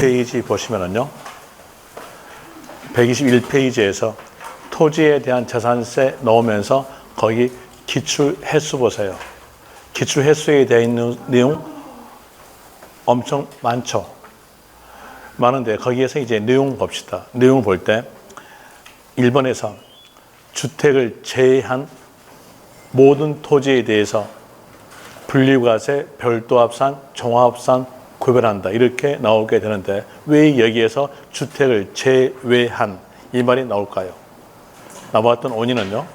121페이지 보시면은요. 121페이지에서 토지에 대한 재산세 넣으면서 거기 기출 횟수 보세요. 기출 횟수에 대해 있는 내용 엄청 많죠. 많은데 거기에서 이제 내용 봅시다. 내용 볼 때 1번에서 주택을 제외한 모든 토지에 대해서 분리과세, 별도합산, 종합합산 구별한다. 이렇게 나오게 되는데 왜 여기에서 주택을 제외한 이 말이 나올까요? 나왔던 원인은요.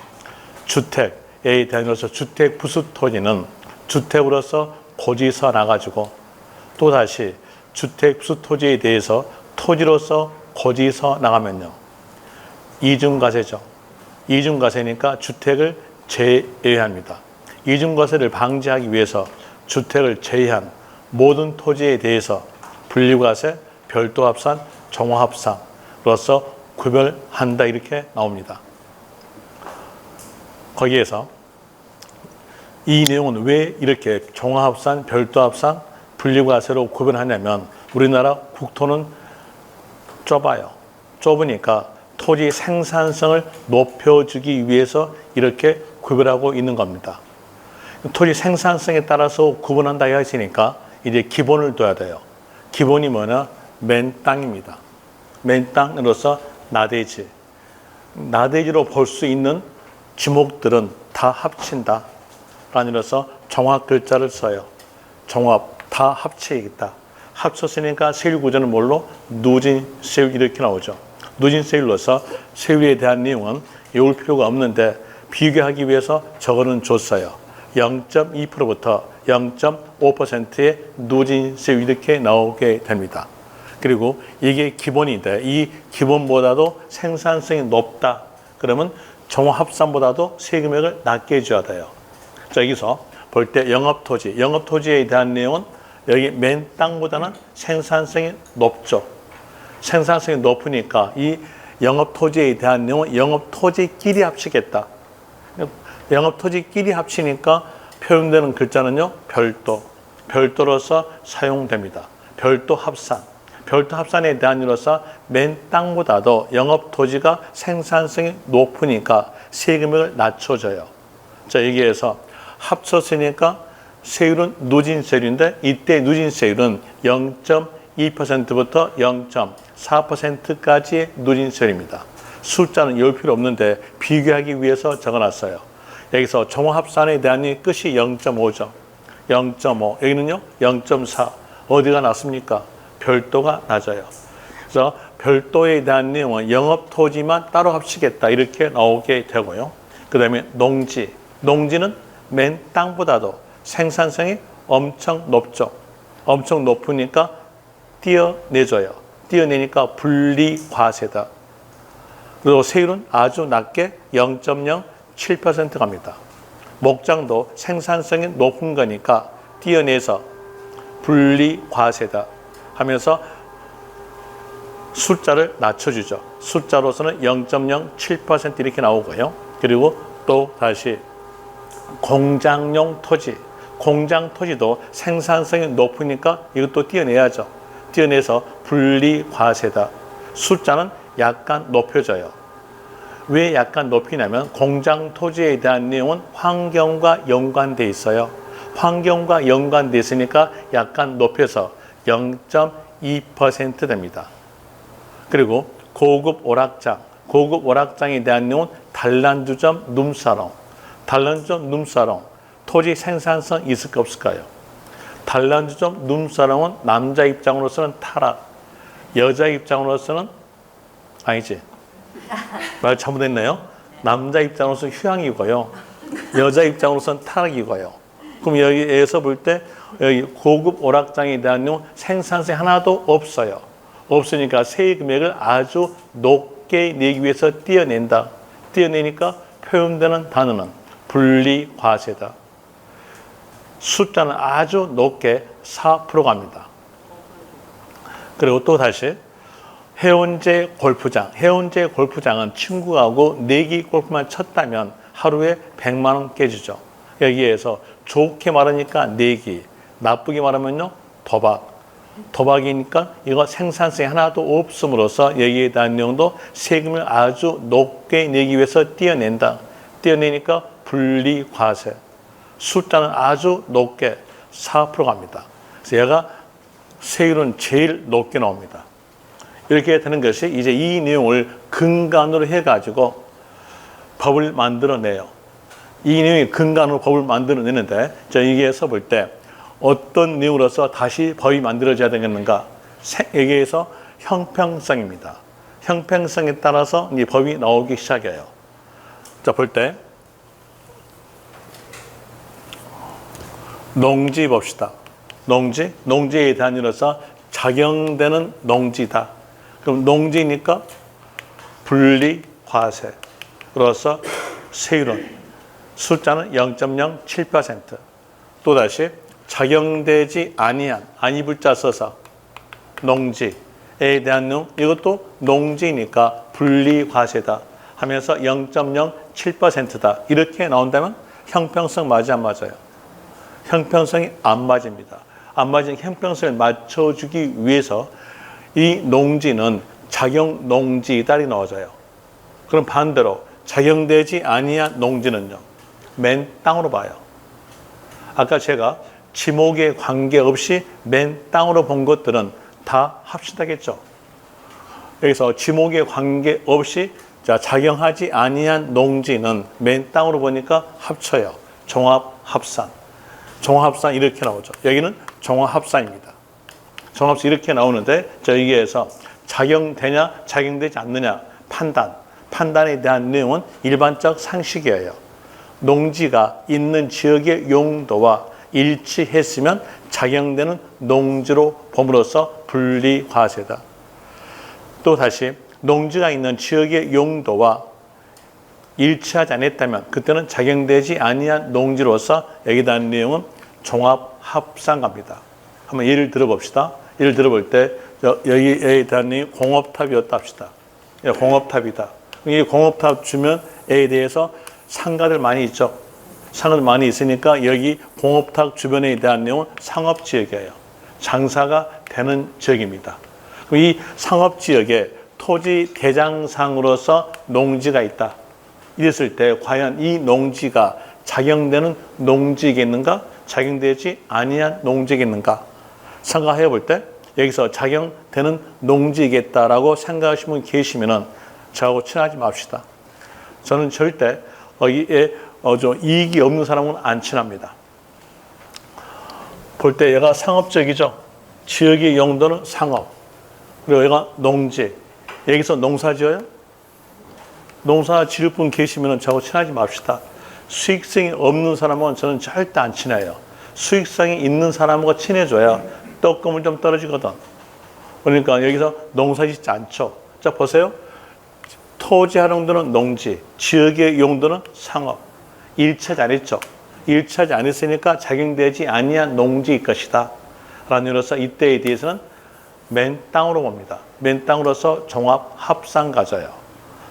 주택에 대해서 주택 부수 토지는 주택으로서 고지서 나가지고 또다시 주택 부수 토지에 대해서 토지로서 고지서 나가면요. 이중과세죠. 이중과세니까 주택을 제외합니다. 이중과세를 방지하기 위해서 주택을 제외한 모든 토지에 대해서 분리과세, 별도합산, 종합합산으로서 구별한다 이렇게 나옵니다. 거기에서 이 내용은 왜 이렇게 종합합산, 별도합산, 분리과세로 구별하냐면 우리나라 국토는 좁아요. 좁으니까 토지 생산성을 높여주기 위해서 이렇게 구별하고 있는 겁니다. 토지 생산성에 따라서 구분한다 했으니까 이제 기본을 둬야 돼요. 기본이 뭐냐? 맨 땅입니다. 맨 땅으로서 나대지. 나대지로 볼 수 있는 지목들은 다 합친다. 라니로서 종합 글자를 써요. 종합 다 합치겠다. 합쳤으니까 세율 구조는 뭘로? 누진 세율 이렇게 나오죠. 누진 세율로서 세율에 대한 내용은 외울 필요가 없는데 비교하기 위해서 저거는 줬어요. 0.2%부터 0.5%의 누진 세율 이렇게 나오게 됩니다. 그리고 이게 기본인데 이 기본보다도 생산성이 높다. 그러면 종합합산보다도 세금액을 낮게 줘야 돼요. 자, 여기서 볼 때 영업토지, 영업토지에 대한 내용은 여기 맨 땅보다는 생산성이 높죠. 생산성이 높으니까 이 영업토지에 대한 내용은 영업토지끼리 합치겠다. 영업토지끼리 합치니까 표현되는 글자는요. 별도, 별도로서 사용됩니다. 별도 합산, 별도 합산에 대한 이로서 맨 땅보다도 영업토지가 생산성이 높으니까 세금액을 낮춰줘요. 자, 여기에서 합쳤으니까 세율은 누진세율인데 이때 누진세율은 0.2%부터 0.4%까지의 누진세율입니다. 숫자는 열 필요 없는데 비교하기 위해서 적어놨어요. 여기서 종합합산에 대한 끝이 0.5죠. 0.5. 여기는요. 0.4. 어디가 낮습니까? 별도가 낮아요. 그래서 별도에 대한 내용은 영업토지만 따로 합치겠다. 이렇게 나오게 되고요. 그 다음에 농지. 농지는 맨 땅보다도 생산성이 엄청 높죠. 엄청 높으니까 띄어내줘요. 띄어내니까 분리과세다. 그리고 세율은 아주 낮게 0.07% 갑니다. 목장도 생산성이 높은 거니까 띄어내서 분리과세다 하면서 숫자를 낮춰주죠. 숫자로서는 0.07% 이렇게 나오고요. 그리고 또 다시 공장용 토지, 공장 토지도 생산성이 높으니까 이것도 띄어내야죠. 띄어내서 분리과세다. 숫자는 약간 높여져요. 왜 약간 높이냐면 공장 토지에 대한 내용은 환경과 연관돼 있어요. 환경과 연관돼 있으니까 약간 높여서 0.2% 됩니다. 그리고 고급 오락장, 고급 오락장에 대한 내용은 단란주점 룸사롱, 단란주점 룸사롱, 토지 생산성 있을까 없을까요? 단란주점 룸사롱은 남자 입장으로서는 타락, 여자 입장으로서는 아니지. 말 잘못했네요. 남자 입장으로서는 휴양이고요. 여자 입장으로서는 타락이고요. 그럼 여기에서 볼 때 여기 고급 오락장에 대한 내용 생산성이 하나도 없어요. 없으니까 세금액을 아주 높게 내기 위해서 띄어낸다. 띄어내니까 표현되는 단어는 분리과세다. 숫자는 아주 높게 4% 갑니다. 그리고 또 다시 해운제 골프장. 해운제 골프장은 친구하고 내기 골프만 쳤다면 하루에 100만 원 깨주죠. 여기에서 좋게 말하니까 내기, 나쁘게 말하면요 도박. 도박이니까 이거 생산성이 하나도 없음으로써 여기에 대한 내용도 세금을 아주 높게 내기 위해서 떼어낸다. 떼어내니까 분리과세. 숫자는 아주 높게 4% 갑니다. 그래서 얘가 세율은 제일 높게 나옵니다. 이렇게 되는 것이 이제 이 내용을 근간으로 해가지고 법을 만들어내요. 이 내용이 근간으로 법을 만들어내는데 여기에서 볼 때 어떤 내용으로서 다시 법이 만들어져야 되겠는가? 여기에서 형평성입니다. 형평성에 따라서 이 법이 나오기 시작해요. 자, 볼 때 농지 봅시다. 농지에 대한 이로서 적용되는 농지다. 그럼 농지니까 분리과세로서 세율은 숫자는 0.07%. 또다시 적용되지 아니한 아니불자 써서 농지에 대한 내용 이것도 농지니까 분리과세다 하면서 0.07%다. 이렇게 나온다면 형평성 맞아 안 맞아요? 형평성이 안 맞습니다. 안 맞은 형평성을 맞춰주기 위해서 이 농지는 작용 농지이다 나와져요. 그럼 반대로 작용되지 아니한 농지는요. 맨 땅으로 봐요. 아까 제가 지목에 관계없이 맨 땅으로 본 것들은 다 합치다겠죠. 여기서 지목에 관계없이 작용하지 아니한 농지는 맨 땅으로 보니까 합쳐요. 종합합산. 종합합산 이렇게 나오죠. 여기는 종합합산입니다. 종합합산 이렇게 나오는데 여기에서 작용되냐 작용되지 않느냐 판단에 대한 내용은 일반적 상식이에요. 농지가 있는 지역의 용도와 일치했으면 작용되는 농지로 봄으로써 분리과세다. 또 다시 농지가 있는 지역의 용도와 일치하지 않았다면 그때는 작용되지 아니한 농지로서 여기에 대한 내용은 종합합산갑니다. 한번 예를 들어봅시다. 예를 들어볼 때 여기에 대한 내용이 공업탑이었다 합시다. 공업탑이다. 이 공업탑 주변에 대해서 상가들 많이 있죠. 상가들 많이 있으니까 여기 공업탑 주변에 대한 내용은 상업지역이에요. 장사가 되는 지역입니다. 이 상업지역에 토지 대장상으로서 농지가 있다. 이랬을 때 과연 이 농지가 작용되는 농지겠는가? 작용되지 아니한 농지겠는가? 생각해 볼 때 여기서 작용되는 농지겠다라고 생각하시는 분 계시면은 저하고 친하지 맙시다. 저는 절대 이익이 없는 사람은 안 친합니다. 볼 때 얘가 상업적이죠. 지역의 용도는 상업. 그리고 얘가 농지. 여기서 농사 지어요? 농사 지을 분 계시면 저하고 친하지 맙시다. 수익성이 없는 사람은 저는 절대 안 친해요. 수익성이 있는 사람과 친해져야 떡고물 좀 떨어지거든. 그러니까 여기서 농사 짓지 않죠. 자, 보세요. 토지 활용도는 농지, 지역의 용도는 상업. 일치하지 않았죠. 일치하지 않았으니까 작용되지 아니한 농지일 것이다. 라는 의미로서 이때에 대해서는 맨 땅으로 봅니다. 맨 땅으로서 종합 합산 가져요.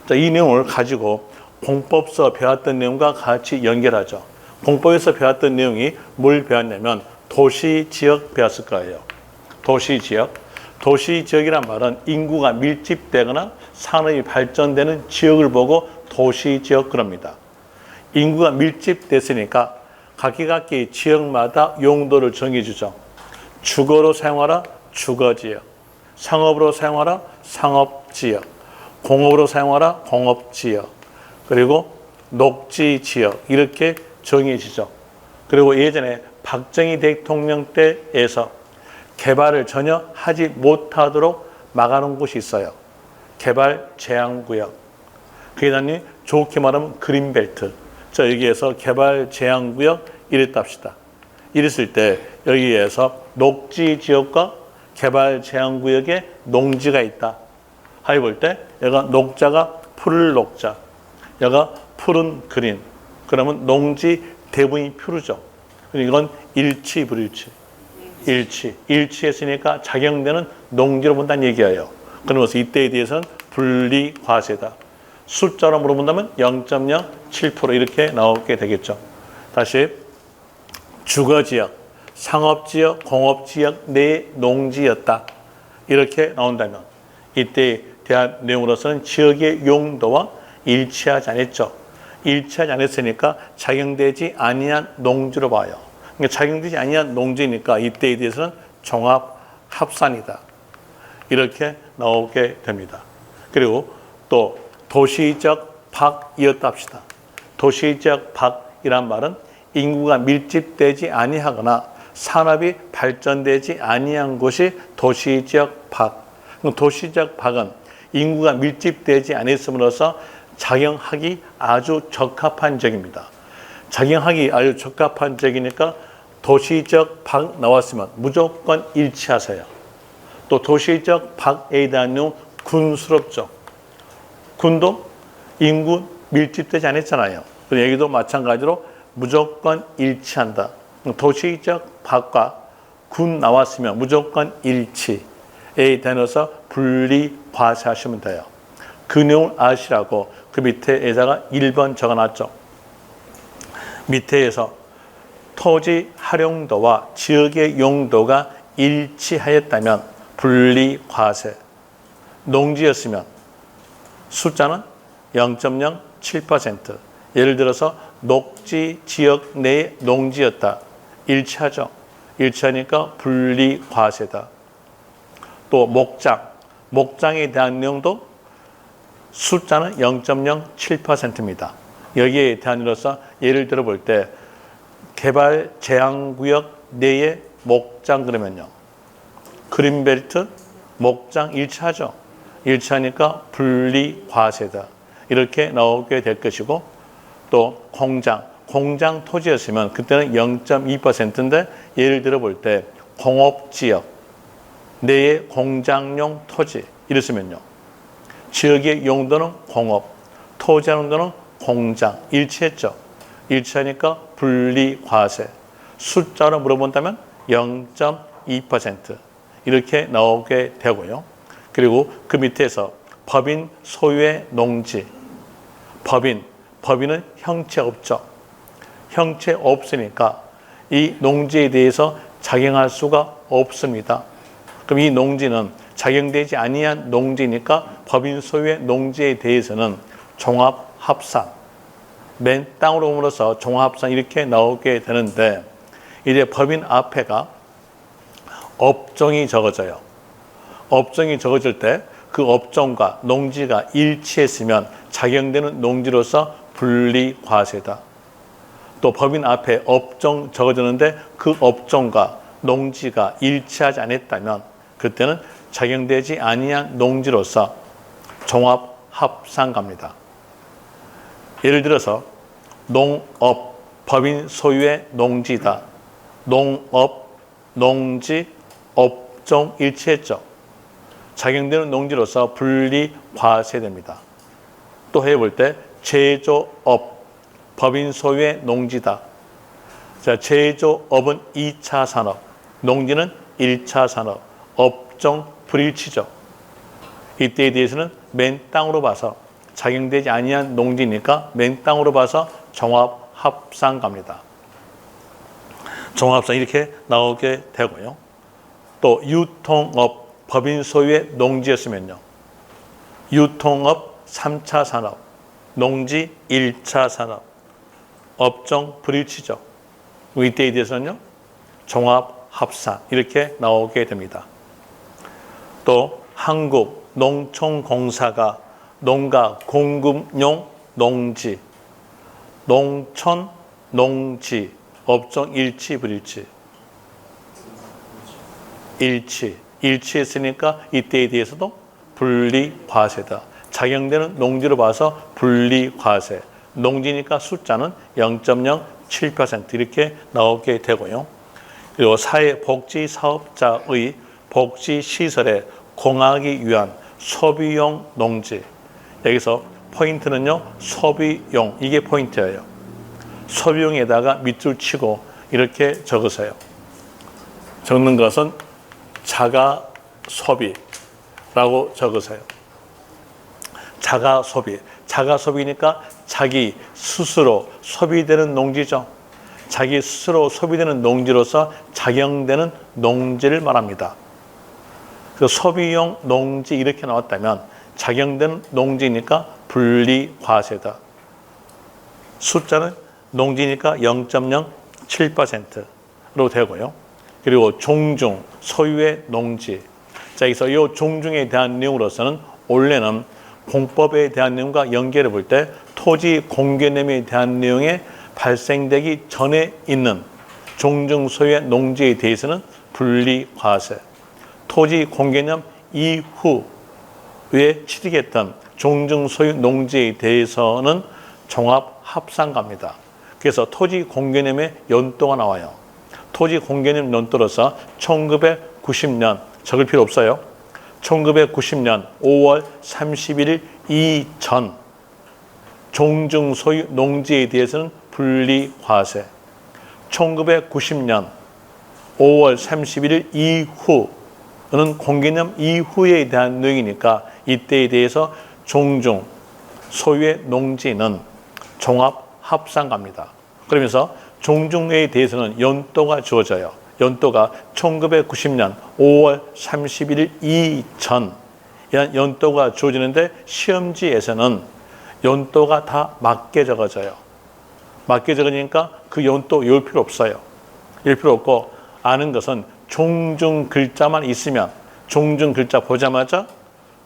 자, 이 내용을 가지고 공법서 배웠던 내용과 같이 연결하죠. 공법에서 배웠던 내용이 뭘 배웠냐면 도시지역 배웠을 거예요. 도시지역. 도시지역이란 말은 인구가 밀집되거나 산업이 발전되는 지역을 보고 도시지역 그럽니다. 인구가 밀집됐으니까 각기 지역마다 용도를 정해주죠. 주거로 사용하라 주거지역, 상업으로 사용하라 상업지역, 공업으로 사용하라 공업지역, 그리고 녹지지역 이렇게 정해지죠. 그리고 예전에 박정희 대통령 때에서 개발을 전혀 하지 못하도록 막아놓은 곳이 있어요. 개발 제한구역. 그게 단위 좋게 말하면 그린벨트. 자, 여기에서 개발 제한구역 이랬답시다. 이랬을 때 여기에서 녹지지역과 개발 제한구역에 농지가 있다. 하여 볼 때 얘가 녹자가 푸를 녹자, 얘가 푸른 그린. 그러면 농지 대부분이 푸르죠. 이건 일치 불일치. 일치했으니까 작용되는 농지로 본다는 얘기예요. 그러면서 이때에 대해서는 분리과세다. 숫자로 물어본다면 0.07% 이렇게 나오게 되겠죠. 다시 주거지역. 상업지역, 공업지역 내 농지였다. 이렇게 나온다면 이때 대한 내용으로서는 지역의 용도와 일치하지 않았죠. 일치하지 않았으니까 작용되지 아니한 농지로 봐요. 그러니까 작용되지 아니한 농지니까 이때에 대해서는 종합 합산이다. 이렇게 나오게 됩니다. 그리고 또 도시적 박이었다 합시다. 도시적 박이란 말은 인구가 밀집되지 아니하거나 산업이 발전되지 아니한 곳이 도시적 박. 도시적 박은 인구가 밀집되지 않았음으로써 작용하기 아주 적합한 지역입니다. 작용하기 아주 적합한 지역이니까 도시적 박 나왔으면 무조건 일치하세요. 또 도시적 박에 대한 내용 군수롭죠. 군도 인구 밀집되지 않았잖아요. 여기도 마찬가지로 무조건 일치한다. 도시적 박과 군 나왔으면 무조건 일치에 대해서 분리 과세하시면 돼요. 그 내용을 아시라고 그 밑에에다가 1번 적어놨죠. 밑에에서 토지 활용도와 지역의 용도가 일치하였다면 분리 과세. 농지였으면 숫자는 0.07%. 예를 들어서 녹지 지역 내의 농지였다. 일치하죠. 일치하니까 분리 과세다. 또 목장에 대한 내용도 숫자는 0.07%입니다. 여기에 대한으로서 예를 들어 볼 때 개발 제한구역 내의 목장 그러면요. 그린벨트 목장 일치하죠. 일치하니까 분리 과세다. 이렇게 나오게 될 것이고 또 공장 토지였으면 그때는 0.2%인데 예를 들어 볼 때 공업지역 내의 공장용 토지 이랬으면요. 지역의 용도는 공업, 토지 용도는 공장 일치했죠. 일치하니까 분리 과세. 숫자로 물어본다면 0.2% 이렇게 나오게 되고요. 그리고 그 밑에서 법인 소유의 농지. 법인은 형체 없죠. 형체 없으니까 이 농지에 대해서 작용할 수가 없습니다. 그럼 이 농지는 작용되지 아니한 농지니까 법인 소유의 농지에 대해서는 종합합산. 맨 땅으로 옴으로써 종합합산 이렇게 나오게 되는데 이제 법인 앞에가 업종이 적어져요. 업종이 적어질 때 그 업종과 농지가 일치했으면 작용되는 농지로서 분리 과세다. 또 법인 앞에 업종 적어졌는데 그 업종과 농지가 일치하지 않았다면 그때는 작용되지 아니한 농지로서 종합 합산 갑니다. 예를 들어서 농업 법인 소유의 농지다. 농업 농지 업종 일치했죠. 작용되는 농지로서 분리 과세됩니다. 또 해볼 때 제조업 법인 소유의 농지다. 자, 제조업은 2차 산업, 농지는 1차 산업, 업종 불일치죠. 이때에 대해서는 맨 땅으로 봐서 작용되지 아니한 농지니까 맨 땅으로 봐서 종합 합산 갑니다. 종합 합산 이렇게 나오게 되고요. 또 유통업 법인 소유의 농지였으면요. 유통업 3차 산업, 농지 1차 산업, 업종 불일치죠. 이때에 대해서는요. 종합 합산 이렇게 나오게 됩니다. 또 한국농촌공사가 농가 공급용 농지, 농촌 농지, 업종 일치 불일치. 일치했으니까 이때에 대해서도 분리 과세다. 작용되는 농지로 봐서 분리 과세. 농지니까 숫자는 0.07% 이렇게 나오게 되고요. 그리고 사회복지사업자의 복지시설에 공하기 위한 소비용 농지. 여기서 포인트는요. 소비용. 이게 포인트예요. 소비용에다가 밑줄 치고 이렇게 적으세요. 적는 것은 자가 소비라고 적으세요. 자가 소비. 자가 소비니까 자기 스스로 소비되는 농지죠. 자기 스스로 소비되는 농지로서 작용되는 농지를 말합니다. 그 소비용 농지 이렇게 나왔다면 작용되는 농지니까 분리과세다. 숫자는 농지니까 0.07%로 되고요. 그리고 종중, 소유의 농지. 자, 여기서 이 종중에 대한 내용으로서는 원래는 공법에 대한 내용과 연결해 볼 때 토지 공개념에 대한 내용에 발생되기 전에 있는 종중 소유의 농지에 대해서는 분리과세. 토지 공개념 이후에 취득했던 종중 소유 농지에 대해서는 종합합산가입니다. 그래서 토지 공개념의 연도가 나와요. 토지 공개념 연도로서 1990년 적을 필요 없어요. 1990년 5월 31일 이전 종중 소유 농지에 대해서는 분리과세. 1990년 5월 31일 이후는 공개념 이후에 대한 내용이니까 이때에 대해서 종중 소유의 농지는 종합합산가입니다. 그러면서 종중에 대해서는 연도가 주어져요. 연도가 1990년 5월 31일 이전 연도가 주어지는데 시험지에서는 연도가 다 맞게 적어져요. 맞게 적으니까 그 연도 외울 필요 없어요. 외울 필요 없고 아는 것은 종중 글자만 있으면 종중 글자 보자마자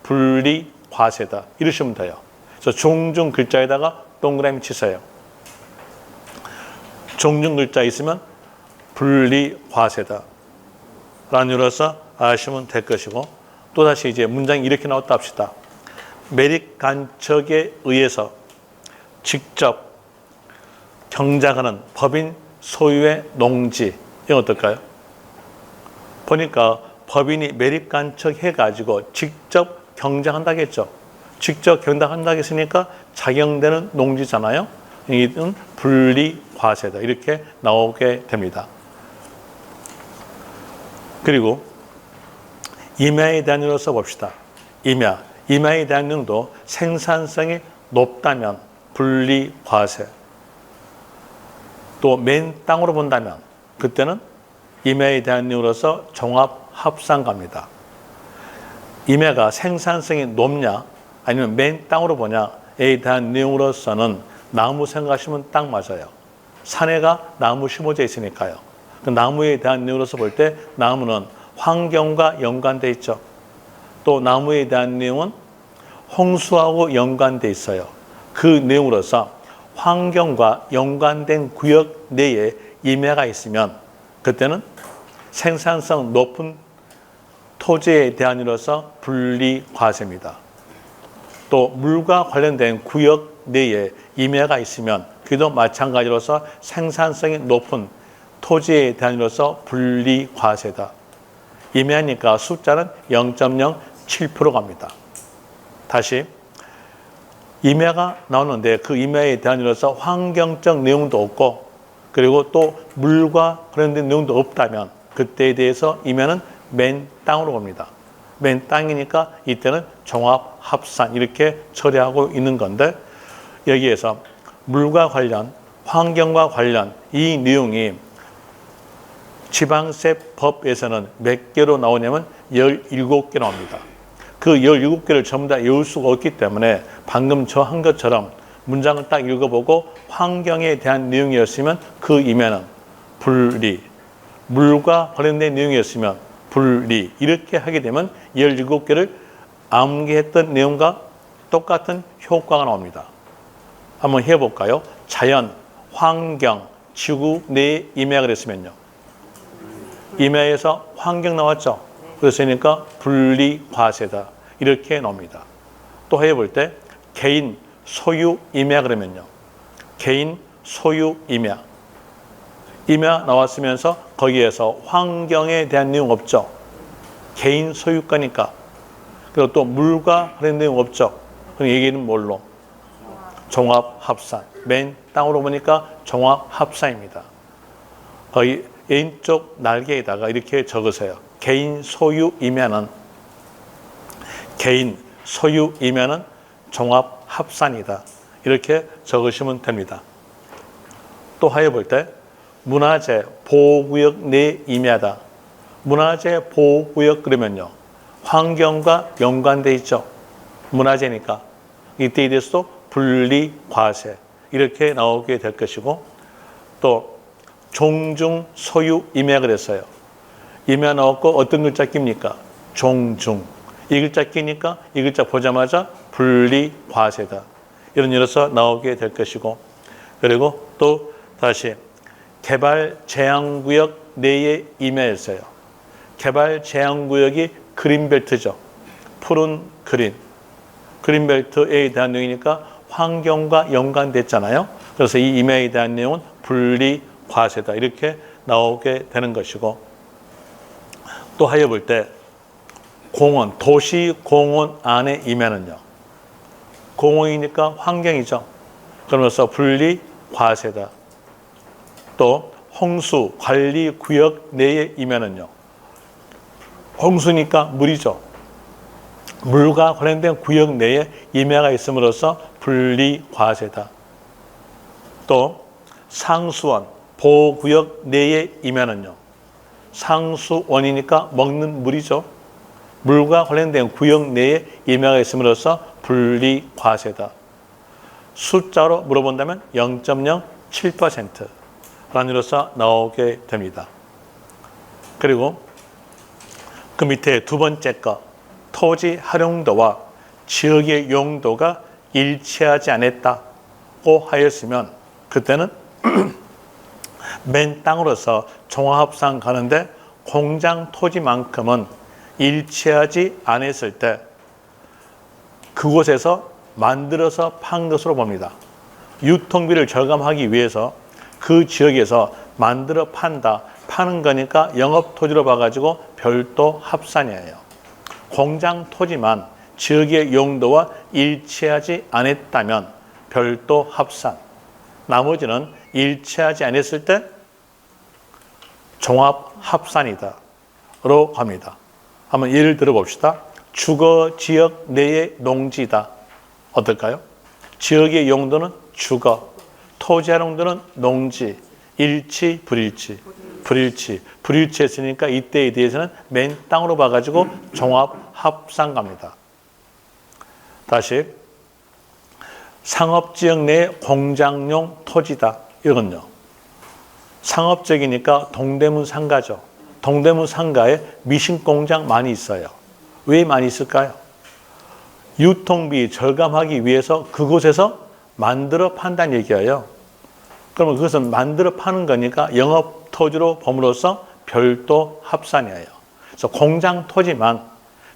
분리과세다. 이러시면 돼요. 그래서 종중 글자에다가 동그라미 치세요. 종중 글자 있으면 분리과세다. 라는 이유로서 아시면 될 것이고 또다시 이제 문장이 이렇게 나왔다 합시다. 매립 간척에 의해서 직접 경작하는 법인 소유의 농지. 이건 어떨까요? 보니까 법인이 매립 간척해가지고 직접 경작한다고 했죠. 직접 경작한다고 했으니까 작용되는 농지잖아요. 이는 분리과세다. 이렇게 나오게 됩니다. 그리고 임야에 대한 내용을 써봅시다. 임야에 대한 내용도 생산성이 높다면 분리과세. 또 맨 땅으로 본다면 그때는 임야에 대한 내용으로서 종합합산가입니다. 임야가 생산성이 높냐 아니면 맨 땅으로 보냐에 대한 내용으로서는 나무 생각하시면 딱 맞아요. 산에가 나무 심어져 있으니까요. 그 나무에 대한 내용으로서 볼 때 나무는 환경과 연관돼 있죠. 또 나무에 대한 내용은 홍수하고 연관돼 있어요. 그 내용으로서 환경과 연관된 구역 내에 임야가 있으면 그때는 생산성 높은 토지에 대한 이로서 분리과세입니다. 또 물과 관련된 구역 내에 임야가 있으면 그도 마찬가지로서 생산성이 높은 토지에 대한 이로서 분리과세다. 임야니까 숫자는 0.07% 갑니다. 다시 임야가 나오는데 그 임야에 대한 이로서 환경적 내용도 없고 그리고 또 물과 관련된 내용도 없다면 그때에 대해서 임야는 맨 땅으로 봅니다. 맨 땅이니까 이때는 종합합산 이렇게 처리하고 있는 건데 여기에서 물과 관련, 환경과 관련 이 내용이 지방세법에서는 몇 개로 나오냐면 17개 나옵니다. 그 17개를 전부 다 외울 수가 없기 때문에 방금 저 한 것처럼 문장을 딱 읽어보고 환경에 대한 내용이었으면 그 임야는 분리, 물과 관련된 내용이었으면 분리 이렇게 하게 되면 17개를 암기했던 내용과 똑같은 효과가 나옵니다. 한번 해볼까요? 자연, 환경, 지구 내에 임야가 됐으면요. 임야에서 환경 나왔죠? 그랬으니까 분리과세다. 이렇게 나옵니다. 또 해볼 때 개인 소유 임야 그러면요. 개인 소유 임야. 임야 나왔으면서 거기에서 환경에 대한 내용 없죠. 개인 소유가니까. 그리고 또 물과 관련 내용 없죠. 그럼 얘기는 뭘로? 종합합산. 맨 땅으로 보니까 종합합산입니다. 거기 왼쪽 날개에다가 이렇게 적으세요. 개인 소유 임야는 종합합산이다. 이렇게 적으시면 됩니다. 또 하여 볼 때 문화재 보호구역 내에 임야다. 문화재 보호구역 그러면요, 환경과 연관돼 있죠. 문화재니까 이때에 대해서도 분리 과세 이렇게 나오게 될 것이고, 또 종중 소유 임야 그랬어요. 임야 나왔고 어떤 글자 낍니까? 종중. 이 글자 끼니까 이 글자 보자마자 분리 과세다. 이런 일로서 나오게 될 것이고, 그리고 또 다시 개발 제한구역 내에 임야였어요. 개발 제한구역이 그린벨트죠. 푸른 그린. 그린벨트에 대한 내용이니까 환경과 연관됐잖아요. 그래서 이 임야에 대한 내용은 분리 과세다. 이렇게 나오게 되는 것이고, 또 하여 볼 때 공원, 도시 공원 안에 임야는요, 공원이니까 환경이죠. 그러면서 분리 과세다. 또 홍수 관리 구역 내에 임야는요, 홍수니까 물이죠. 물과 관련된 구역 내에 임야가 있음으로써 분리 과세다. 또 상수원 보호구역 내에 임야는요, 상수원이니까 먹는 물이죠. 물과 관련된 구역 내에 임야가 있음으로써 분리 과세다. 숫자로 물어본다면 0.07%라는 이로써 나오게 됩니다. 그리고 그 밑에 두 번째 거, 토지 활용도와 지역의 용도가 일치하지 않았다고 하였으면 그때는 맨 땅으로서 종합상 가는데 공장 토지만큼은 일치하지 않았을 때 그곳에서 만들어서 판 것으로 봅니다. 유통비를 절감하기 위해서 그 지역에서 만들어 파는 거니까 영업토지로 봐가지고 별도 합산이에요. 공장 토지만 지역의 용도와 일치하지 않았다면 별도 합산, 나머지는 일치하지 않았을 때 종합 합산이다로 갑니다. 한번 예를 들어 봅시다. 주거 지역 내의 농지다. 어떨까요? 지역의 용도는 주거, 토지 활용도는 농지, 일치, 불일치. 불일치했으니까 이때에 대해서는 맨 땅으로 봐가지고 종합 합산 갑니다. 다시 상업지역 내 공장용 토지다. 이건요, 상업적이니까 동대문 상가죠. 동대문 상가에 미신공장 많이 있어요. 왜 많이 있을까요? 유통비 절감하기 위해서 그곳에서 만들어 판다는 얘기예요. 그러면 그것은 만들어 파는 거니까 영업토지로 봄으로써 별도 합산이에요. 그래서 공장 토지만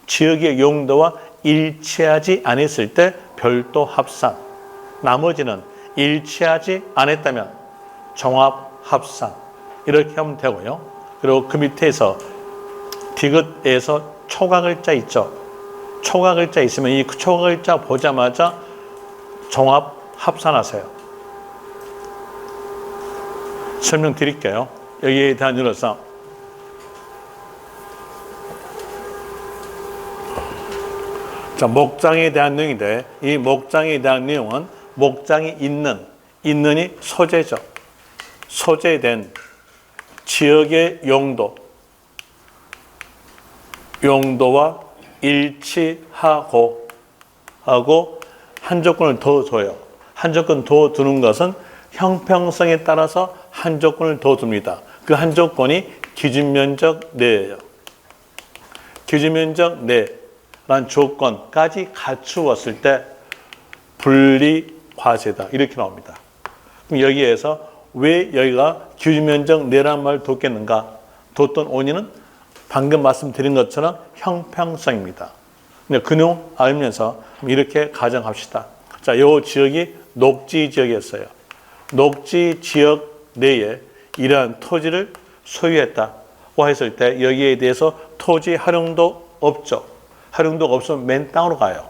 지역의 용도와 일치하지 않았을 때 별도 합산, 나머지는 일치하지 않았다면 종합 합산, 이렇게 하면 되고요. 그리고 그 밑에서 디귿에서 초과글자 있죠. 초과글자 있으면 이 초과글자 보자마자 종합 합산하세요. 설명드릴게요. 여기에 대한 이유로서 자, 목장에 대한 내용인데, 이 목장에 대한 내용은 목장이 있는이 소재죠. 소재된 지역의 용도와 일치하고 하고 한 조건을 더 둬요. 한 조건 더 두는 것은 형평성에 따라서 한 조건을 더 둡니다. 그 한 조건이 기준면적 내예요. 기준면적 내란 조건까지 갖추었을 때 분리과세다. 이렇게 나옵니다. 그럼 여기에서 왜 여기가 기준면적 내란 말을 뒀겠는가? 뒀던 원인은 방금 말씀드린 것처럼 형평성입니다. 근데 그 내용 알면서 이렇게 가정합시다. 자, 요 지역이 녹지 지역이었어요. 녹지 지역 내에 이러한 토지를 소유했다고 했을 때 여기에 대해서 토지 활용도 없죠. 활용도가 없으면 맨 땅으로 가요.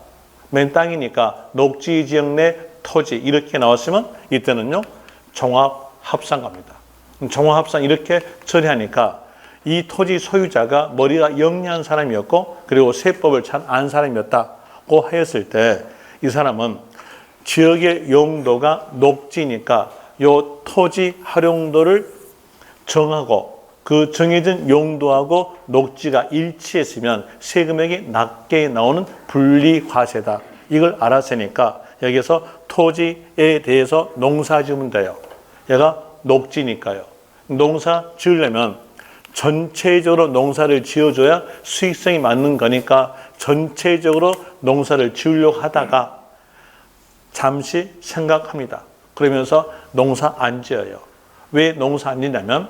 맨 땅이니까 녹지 지역 내 토지 이렇게 나왔으면 이때는요, 종합 합산 갑니다. 종합 합산 이렇게 처리하니까 이 토지 소유자가 머리가 영리한 사람이었고 그리고 세법을 잘 아는 사람이었다고 하였을 때 이 사람은 지역의 용도가 녹지니까 이 토지 활용도를 정하고 그 정해진 용도하고 녹지가 일치했으면 세금액이 낮게 나오는 분리과세다. 이걸 알았으니까 여기서 토지에 대해서 농사 지으면 돼요. 얘가 녹지니까요. 농사 지으려면 전체적으로 농사를 지어줘야 수익성이 맞는 거니까 전체적으로 농사를 지으려고 하다가 잠시 생각합니다. 그러면서 농사 안 지어요. 왜 농사 안 짓냐면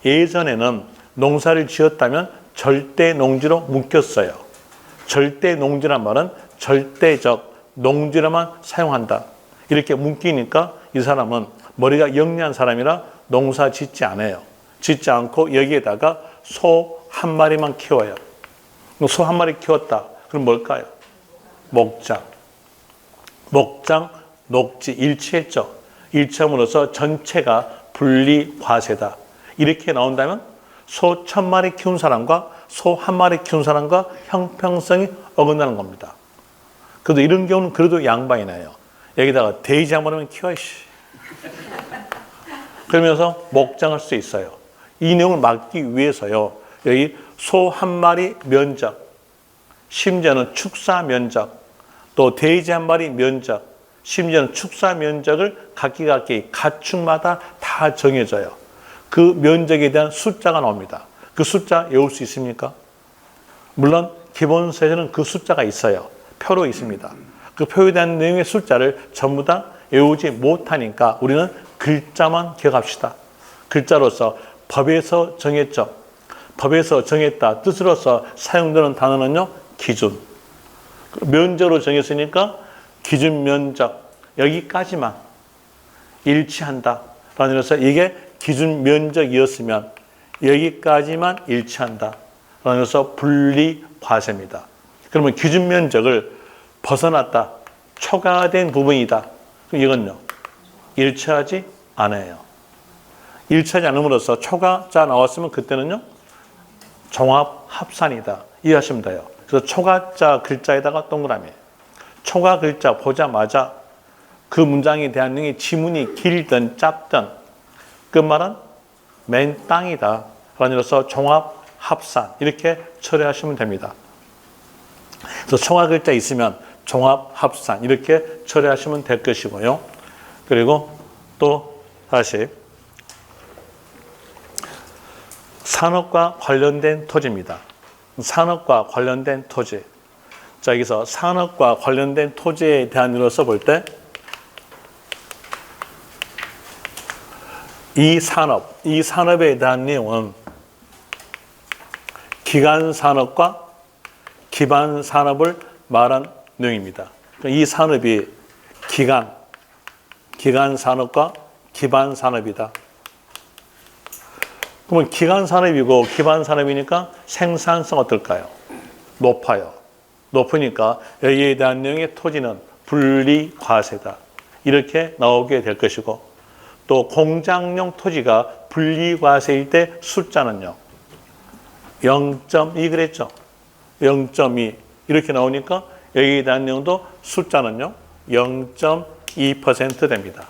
예전에는 농사를 지었다면 절대 농지로 묶였어요. 절대 농지란 말은 절대적 농지로만 사용한다. 이렇게 묶이니까 이 사람은 머리가 영리한 사람이라 농사 짓지 않아요. 짓지 않고 여기에다가 소 한 마리만 키워요. 소 한 마리 키웠다. 그럼 뭘까요? 목장. 목장, 녹지 일치했죠. 일치함으로써 전체가 분리과세다. 이렇게 나온다면 소 1000마리 키운 사람과 소 한 마리 키운 사람과 형평성이 어긋나는 겁니다. 그래도 이런 경우는 그래도 양반이 나요. 여기다가 돼지 한 마리만 키워. 그러면서 목장할 수 있어요. 이 내용을 막기 위해서요. 여기 소 한 마리 면적, 심지어는 축사 면적, 또 돼지 한 마리 면적, 심지어는 축사 면적을 각기 가축마다 다 정해져요. 그 면적에 대한 숫자가 나옵니다. 그 숫자 외울 수 있습니까? 물론 기본서에는 그 숫자가 있어요. 표로 있습니다. 그 표에 대한 내용의 숫자를 전부 다 외우지 못하니까 우리는 글자만 기억합시다. 글자로서 법에서 정했죠. 법에서 정했다 뜻으로서 사용되는 단어는요. 기준. 면적으로 정했으니까 기준 면적 여기까지만 일치한다. 라는 의미에서 이게 기준 면적이었으면 여기까지만 일치한다. 라는 의미에서 분리과세입니다. 그러면 기준 면적을 벗어났다. 초과된 부분이다. 그럼 이건요. 일치하지 않아요. 일치하지 않음으로써 초과자 나왔으면 그때는요. 종합합산이다. 이해하시면 돼요. 그래서 초과자 글자에다가 동그라미. 초과 글자 보자마자 그 문장에 대한 내용이 지문이 길든 짧든 끝말은 맨 땅이다. 라면서 종합합산 이렇게 처리하시면 됩니다. 그래서 초과 글자 있으면 종합합산 이렇게 처리하시면 될 것이고요. 그리고 또 다시 산업과 관련된 토지입니다. 산업과 관련된 토지. 자, 여기서 산업과 관련된 토지에 대한 의미로 써볼 때 이 산업에 대한 내용은 기간 산업과 기반 산업을 말한 내용입니다. 이 산업이 기간 산업과 기반 산업이다. 그러면 기간 산업이고 기반 산업이니까 생산성 어떨까요? 높아요. 높으니까 여기에 대한 내용의 토지는 분리과세다. 이렇게 나오게 될 것이고 또 공장용 토지가 분리과세일 때 숫자는요. 0.2 그랬죠. 0.2 이렇게 나오니까 여기에 대한 내용도 숫자는요. 0.2% 됩니다.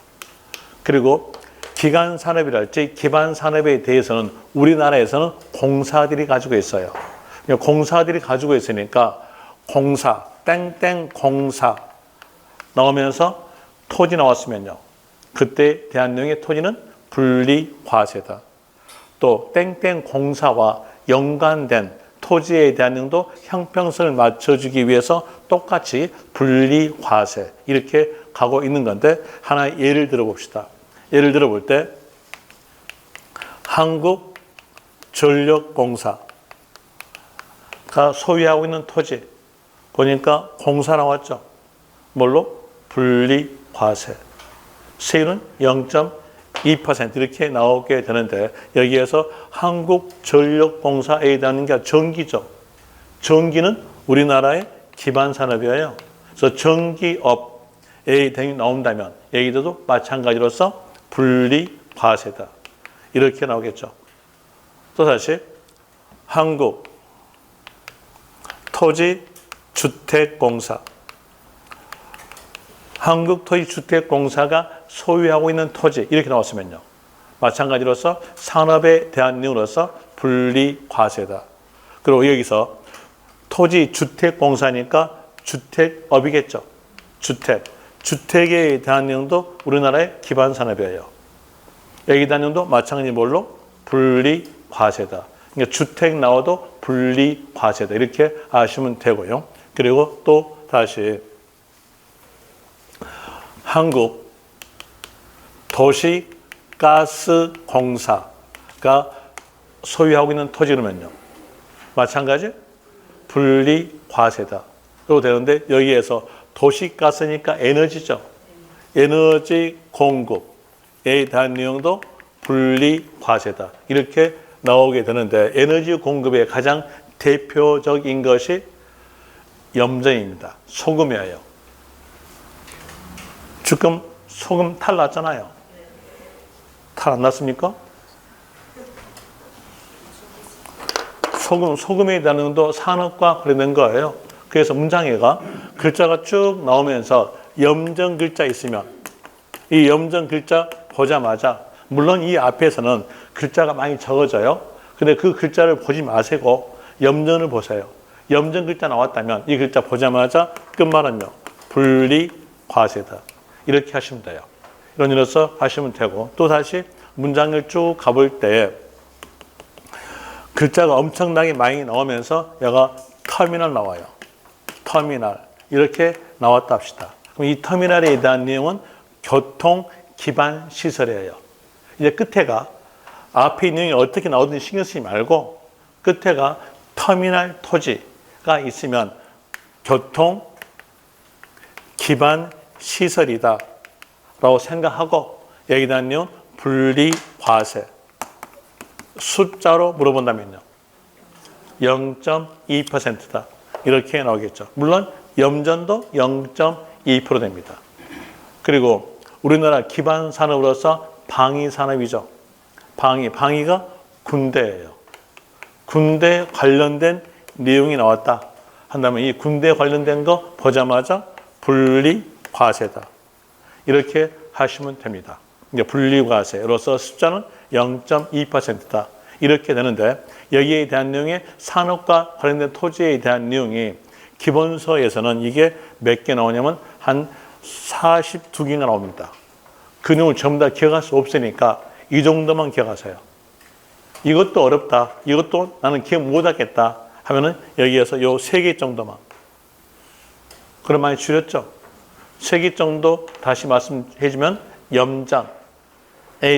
그리고 기간 산업이랄지 기반 산업에 대해서는 우리나라에서는 공사들이 가지고 있어요. 공사들이 가지고 있으니까 공사, 땡땡 공사 나오면서 토지 나왔으면요. 그때 대한 내용의 토지는 분리과세다. 또 땡땡 공사와 연관된 토지에 대한 내용도 형평성을 맞춰주기 위해서 똑같이 분리과세 이렇게 가고 있는 건데 하나의 예를 들어봅시다. 예를 들어볼 때 한국전력공사가 소유하고 있는 토지 보니까 공사 나왔죠. 뭘로? 분리과세. 세율은 0.2% 이렇게 나오게 되는데 여기에서 한국전력공사에 대한 게 전기죠. 전기는 우리나라의 기반 산업이에요. 그래서 전기업에 대해 나온다면 여기도 마찬가지로서 분리과세다. 이렇게 나오겠죠. 또 다시 한국토지주택공사. 한국토지주택공사가 소유하고 있는 토지 이렇게 나왔으면요. 마찬가지로서 산업에 대한 내용으로서 분리과세다. 그리고 여기서 토지 주택공사니까 주택업이겠죠. 주택에 대한 내용도 우리나라의 기반 산업이에요. 여기 대한 내용도 마찬가지 뭘로? 분리과세다. 그러니까 주택 나와도 분리과세다. 이렇게 아시면 되고요. 그리고 또 다시 한국 도시가스공사가 소유하고 있는 토지 그러면요. 마찬가지 분리과세다. 그리고 되는데 여기에서 도시가스니까 에너지죠. 에너지 공급에 대한 내용도 분리과세다. 이렇게 나오게 되는데 에너지 공급의 가장 대표적인 것이 염전입니다. 소금이에요. 지금 소금 탈 났잖아요. 탈 안 났습니까? 소금에 대한 내용도 산업과 관련된 거예요. 그래서 문장에가 글자가 쭉 나오면서 염전 글자 있으면 이 염전 글자 보자마자 물론 이 앞에서는 글자가 많이 적어져요. 근데 그 글자를 보지 마시고 염전을 보세요. 염전 글자 나왔다면 이 글자 보자마자 끝말은요. 분리과세다. 이렇게 하시면 돼요. 이런 일로서 하시면 되고 또 다시 문장을 쭉 가볼 때 글자가 엄청나게 많이 나오면서 얘가 터미널 나와요. 터미널 이렇게 나왔다 합시다. 그럼 이 터미널에 대한 내용은 교통 기반 시설이에요. 이제 끝에가 앞에 있는 내용이 어떻게 나오든지 신경 쓰지 말고 끝에가 터미널 토지가 있으면 교통 기반 시설이다 라고 생각하고 여기에 대한 내용은 분리과세 숫자로 물어본다면요. 0.2%다. 이렇게 나오겠죠. 물론 염전도 0.2% 됩니다. 그리고 우리나라 기반 산업으로서 방위 산업이죠. 방위가 군대예요. 군대 관련된 내용이 나왔다 한다면 이 군대 관련된 거 보자마자 분리과세다. 이렇게 하시면 됩니다. 이제 분리과세로서 숫자는 0.2%다. 이렇게 되는데 여기에 대한 내용이 산업과 관련된 토지에 대한 내용이 기본서에서는 이게 몇 개 나오냐면 한 42개가 나옵니다. 그 내용을 전부 다 기억할 수 없으니까 이 정도만 기억하세요. 이것도 어렵다. 이것도 나는 기억 못하겠다 하면은 여기에서 요 3개 정도만. 그럼 많이 줄였죠? 3개 정도 다시 말씀해주면 염장에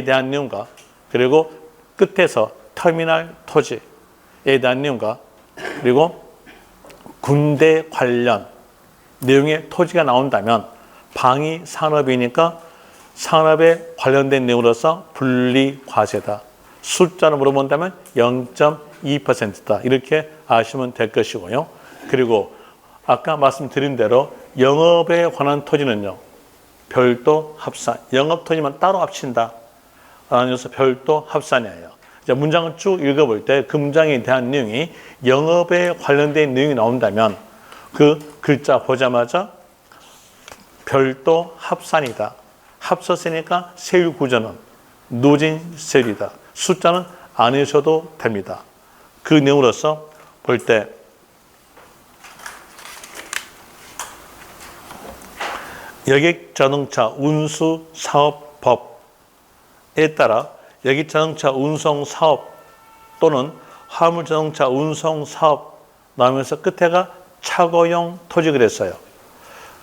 대한 내용과 그리고 끝에서 터미널 토지에 대한 내용과 그리고 군대 관련 내용의 토지가 나온다면 방위 산업이니까 산업에 관련된 내용으로서 분리과세다. 숫자로 물어본다면 0.2%다. 이렇게 아시면 될 것이고요. 그리고 아까 말씀드린 대로 영업에 관한 토지는요. 별도 합산. 영업 토지만 따로 합친다. 라면서 별도 합산이에요. 이제 문장을 쭉 읽어볼 때 그 문장에 대한 내용이 영업에 관련된 내용이 나온다면 그 글자 보자마자 별도 합산이다. 합쳤으니까 세율 구조는 노진세율이다. 숫자는 안 해주셔도 됩니다. 그 내용으로서 볼 때 여객자동차 운수사업법에 따라 여객자동차 운송사업 또는 화물자동차 운송사업 나오면서 끝에가 차고용 토지 그랬어요.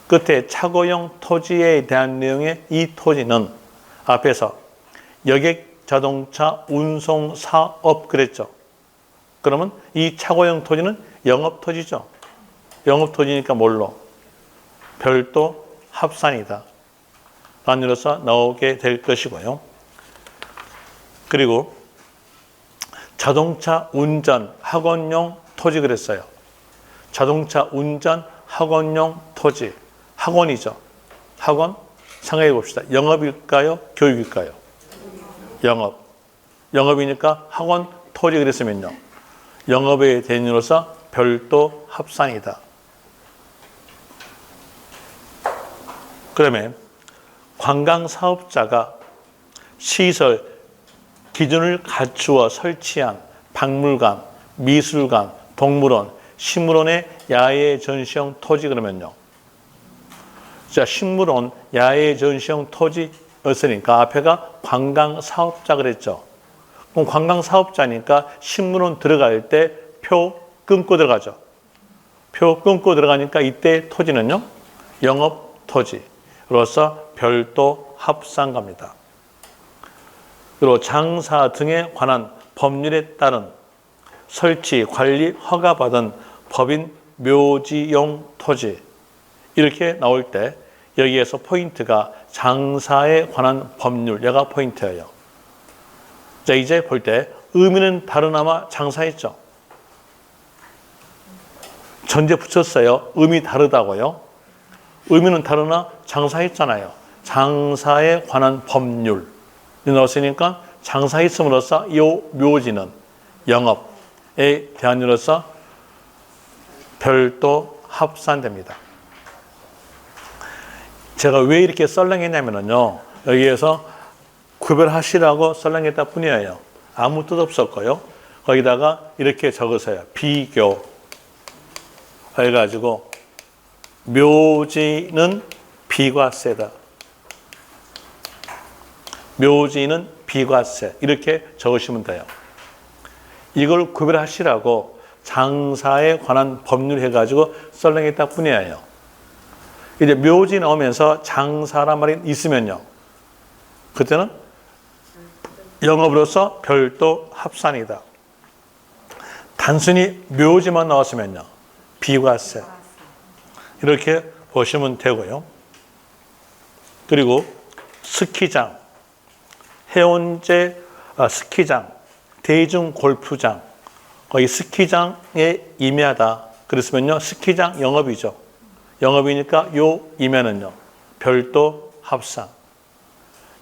끝에 차고용 토지에 대한 내용의 이 토지는 앞에서 여객자동차 운송사업 그랬죠. 그러면 이 차고용 토지는 영업토지죠. 영업토지니까 뭘로? 별도 합산이다. 라는 일로서 나오게 될 것이고요. 그리고 자동차 운전 학원용 토지 그랬어요. 자동차 운전 학원용 토지. 학원이죠. 학원 생각해 봅시다. 영업일까요? 교육일까요? 영업. 영업이니까 학원 토지 그랬으면요. 영업의 대인으로서 별도 합산이다. 그러면 관광사업자가 시설 기준을 갖추어 설치한 박물관, 미술관, 동물원, 식물원의 야외 전시형 토지 그러면요. 자, 식물원, 야외 전시형 토지였으니까 앞에가 관광사업자 그랬죠. 그럼 관광사업자니까 식물원 들어갈 때 표 끊고 들어가죠. 표 끊고 들어가니까 이때 토지는요. 영업토지로서 별도 합산갑니다. 그리고 장사 등에 관한 법률에 따른 설치, 관리, 허가받은 법인 묘지용 토지 이렇게 나올 때 여기에서 포인트가 장사에 관한 법률, 얘가 포인트예요. 자, 이제 볼 때 의미는 다르나마 장사했죠. 전제 붙였어요. 의미 다르다고요. 의미는 다르나 장사했잖아요. 장사에 관한 법률 넣었으니까 장사했음으로써 이 묘지는 영업에 대한 일로서 별도 합산됩니다. 제가 왜 이렇게 썰렁했냐면요. 여기에서 구별하시라고 썰렁했다 뿐이에요. 아무 뜻 없었고요. 거기다가 이렇게 적으세요. 비교. 해가지고 묘지는 비과세다. 묘지는 비과세. 이렇게 적으시면 돼요. 이걸 구별하시라고 장사에 관한 법률 해가지고 썰렁했다 뿐이에요. 이제 묘지 나오면서 장사란 말이 있으면요. 그때는 영업으로서 별도 합산이다. 단순히 묘지만 나왔으면요. 비과세. 이렇게 보시면 되고요. 그리고 스키장, 해운제 스키장, 대중 골프장, 거기 스키장에 임야다. 그랬으면요. 스키장 영업이죠. 영업이니까 요 임야는요. 별도 합산.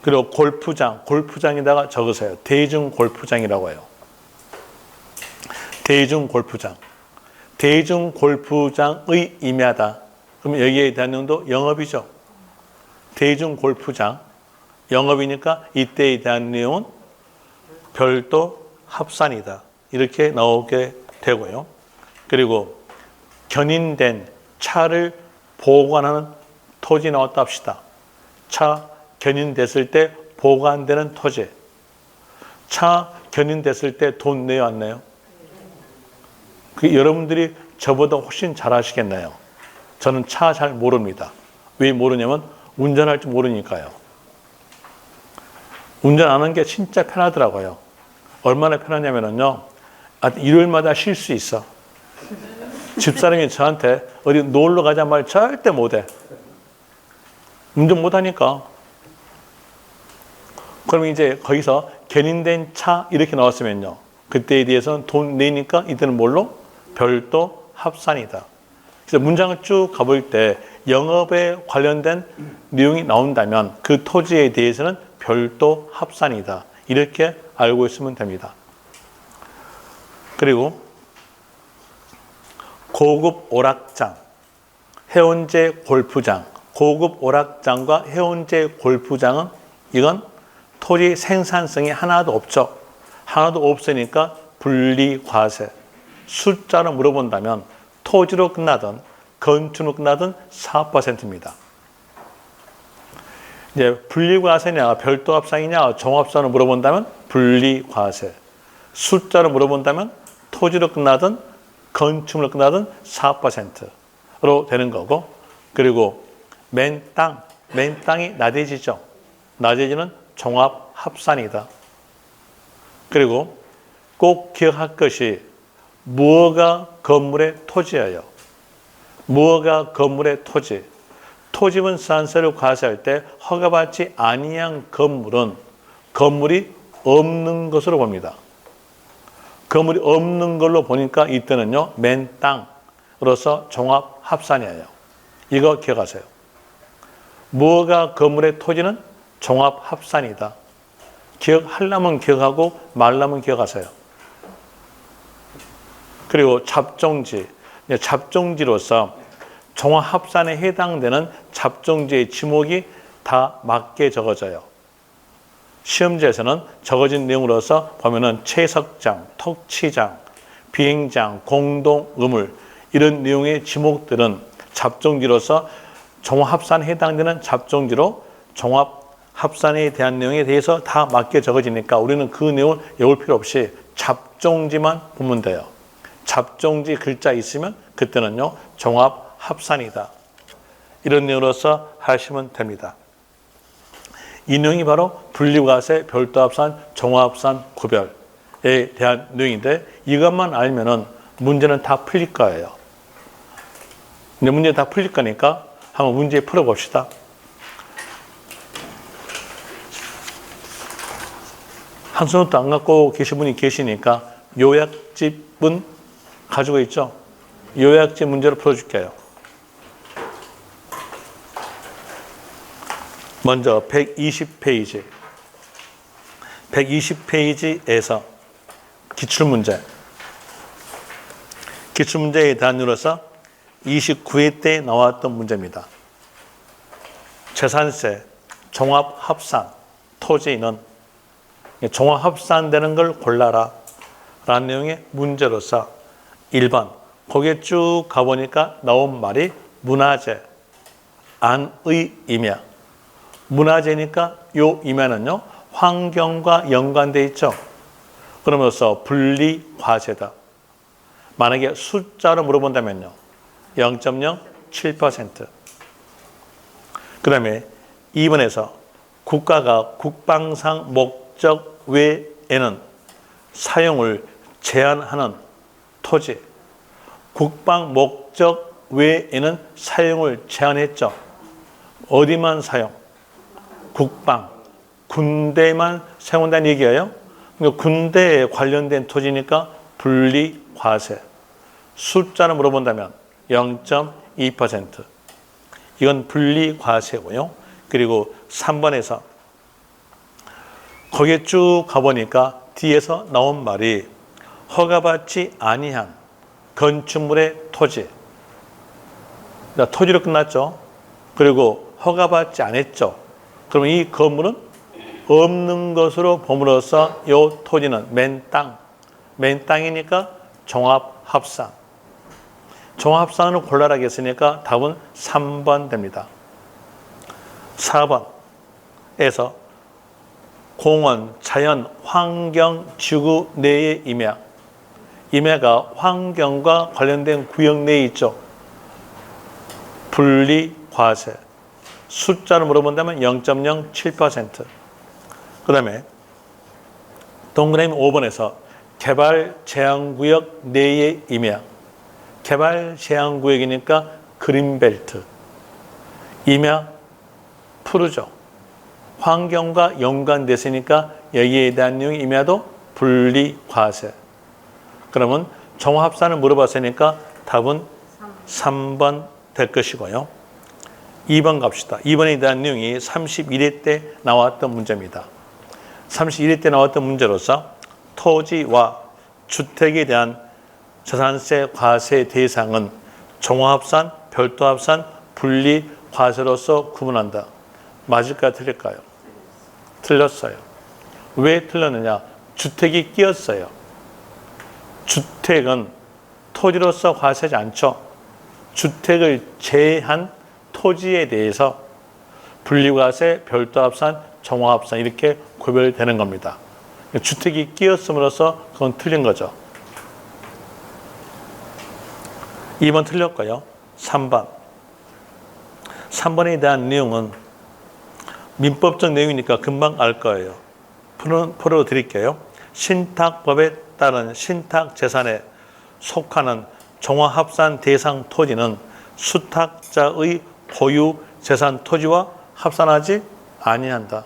그리고 골프장, 골프장에다가 적으세요. 대중 골프장이라고 해요. 대중 골프장. 대중 골프장의 임야다. 그럼 여기에 대한 내용도 영업이죠. 대중 골프장, 영업이니까 이때에 대한 내용은 별도 합산이다. 이렇게 나오게 되고요. 그리고 견인된 차를 보관하는 토지 나왔다 합시다. 차 견인됐을 때 보관되는 토지. 차 견인됐을 때 돈 내요, 안 내요? 여러분들이 저보다 훨씬 잘 아시겠네요. 저는 차 잘 모릅니다. 왜 모르냐면 운전할 줄 모르니까요. 운전하는 게 진짜 편하더라고요. 얼마나 편하냐면요. 일요일마다 쉴 수 있어. 집사람이 저한테 어디 놀러 가자 말 절대 못해. 운전 못하니까. 그럼 이제 거기서 견인된 차 이렇게 나왔으면요. 그때에 대해서는 돈 내니까 이때는 뭘로? 별도 합산이다. 그래서 문장을 쭉 가볼 때 영업에 관련된 내용이 나온다면 그 토지에 대해서는 별도 합산이다. 이렇게 알고 있으면 됩니다. 그리고 고급 오락장, 해운제 골프장, 고급 오락장과 해운제 골프장은 이건 토지 생산성이 하나도 없죠. 하나도 없으니까 분리과세. 숫자로 물어본다면 토지로 끝나든 건축으로 끝나든 4%입니다. 이제 분리과세냐, 별도 합산이냐, 종합산으로 물어본다면 분리과세. 숫자로 물어본다면 토지로 끝나든 건축으로 끝나든 4%로 되는 거고, 그리고 맨 땅이 나대지죠. 나대지는 종합 합산이다. 그리고 꼭 기억할 것이 무허가 건물의 토지예요. 무허가 건물의 토지. 토지분산세를 과세할 때 허가받지 아니한 건물은 건물이 없는 것으로 봅니다. 건물이 없는 걸로 보니까 이때는요. 맨 땅으로서 종합 합산이에요. 이거 기억하세요. 무허가 건물의 토지는 종합 합산이다. 기억하려면 기억하고 말라면 기억하세요. 그리고 잡종지. 잡종지로서 종합합산에 해당되는 잡종지의 지목이 다 맞게 적어져요. 시험지에서는 적어진 내용으로서 보면은 채석장, 톡치장, 비행장, 공동, 의물 이런 내용의 지목들은 잡종지로서 종합합산에 해당되는 잡종지로 종합합산에 대한 내용에 대해서 다 맞게 적어지니까 우리는 그 내용을 외울 필요 없이 잡종지만 보면 돼요. 잡종지 글자 있으면 그때는요 종합합산이다. 이런 내용으로서 하시면 됩니다. 이 내용이 바로 분리과세, 별도합산, 종합합산, 구별에 대한 내용인데 이것만 알면은 문제는 다 풀릴 거예요. 근데 문제 다 풀릴 거니까 한번 문제 풀어봅시다. 한 손도 안 갖고 계신 분이 계시니까 요약집은 가지고 있죠? 요약집 문제를 풀어줄게요. 먼저 120페이지. 120페이지에서 기출문제. 기출문제에 대한으로서 29회 때 나왔던 문제입니다. 재산세, 종합합산, 토지는 종합합산되는 걸 골라라 라는 내용의 문제로서 1번 거기에 쭉 가보니까 나온 말이 문화재, 안의 임야. 문화재니까 요 임야는요 환경과 연관되어 있죠. 그러면서 분리과세다. 만약에 숫자로 물어본다면요 0.07%. 그 다음에 2번에서 국가가 국방상 목적 외에는 사용을 제한하는 토지. 국방 목적 외에는 사용을 제한했죠. 어디만 사용? 국방, 군대만 사용한다는 얘기예요. 그러니까 군대에 관련된 토지니까 분리과세. 숫자를 물어본다면 0.2%. 이건 분리과세고요. 그리고 3번에서 거기에 쭉 가보니까 뒤에서 나온 말이 허가받지 아니한 건축물의 토지. 토지로 끝났죠. 그리고 허가받지 않았죠. 그러면 이 건물은 없는 것으로 봄으로써 이 토지는 맨 땅이니까 종합합산. 종합합산으로 골라라 했으니까 답은 3번 됩니다. 4번에서 공원, 자연, 환경, 지구 내의 임야. 임야가 환경과 관련된 구역 내에 있죠. 분리과세. 숫자를 물어본다면 0.07%. 그 다음에 동그라미 5번에서 개발 제한구역 내의 임야. 개발 제한구역이니까 그린벨트. 임야 푸르죠. 환경과 연관됐으니까 여기에 대한 내용이 임야도 분리과세. 그러면 종합합산을 물어봤으니까 답은 3번 될 것이고요. 2번 갑시다. 2번에 대한 내용이 31회 때 나왔던 문제입니다. 31회 때 나왔던 문제로서 토지와 주택에 대한 재산세 과세 대상은 종합합산, 별도합산, 분리과세로서 구분한다. 맞을까요? 틀릴까요? 틀렸어요. 왜 틀렸느냐? 주택이 끼었어요. 주택은 토지로서 과세하지 않죠. 주택을 제한 토지에 대해서 분리과세, 별도합산, 종합합산 이렇게 구별되는 겁니다. 주택이 끼었음으로써 그건 틀린 거죠. 2번 틀렸고요. 3번. 3번에 대한 내용은 민법적 내용이니까 금방 알 거예요. 풀어드릴게요. 신탁법에 따른 신탁재산에 속하는 종합합산 대상 토지는 수탁자의 고유 재산 토지와 합산하지 아니한다.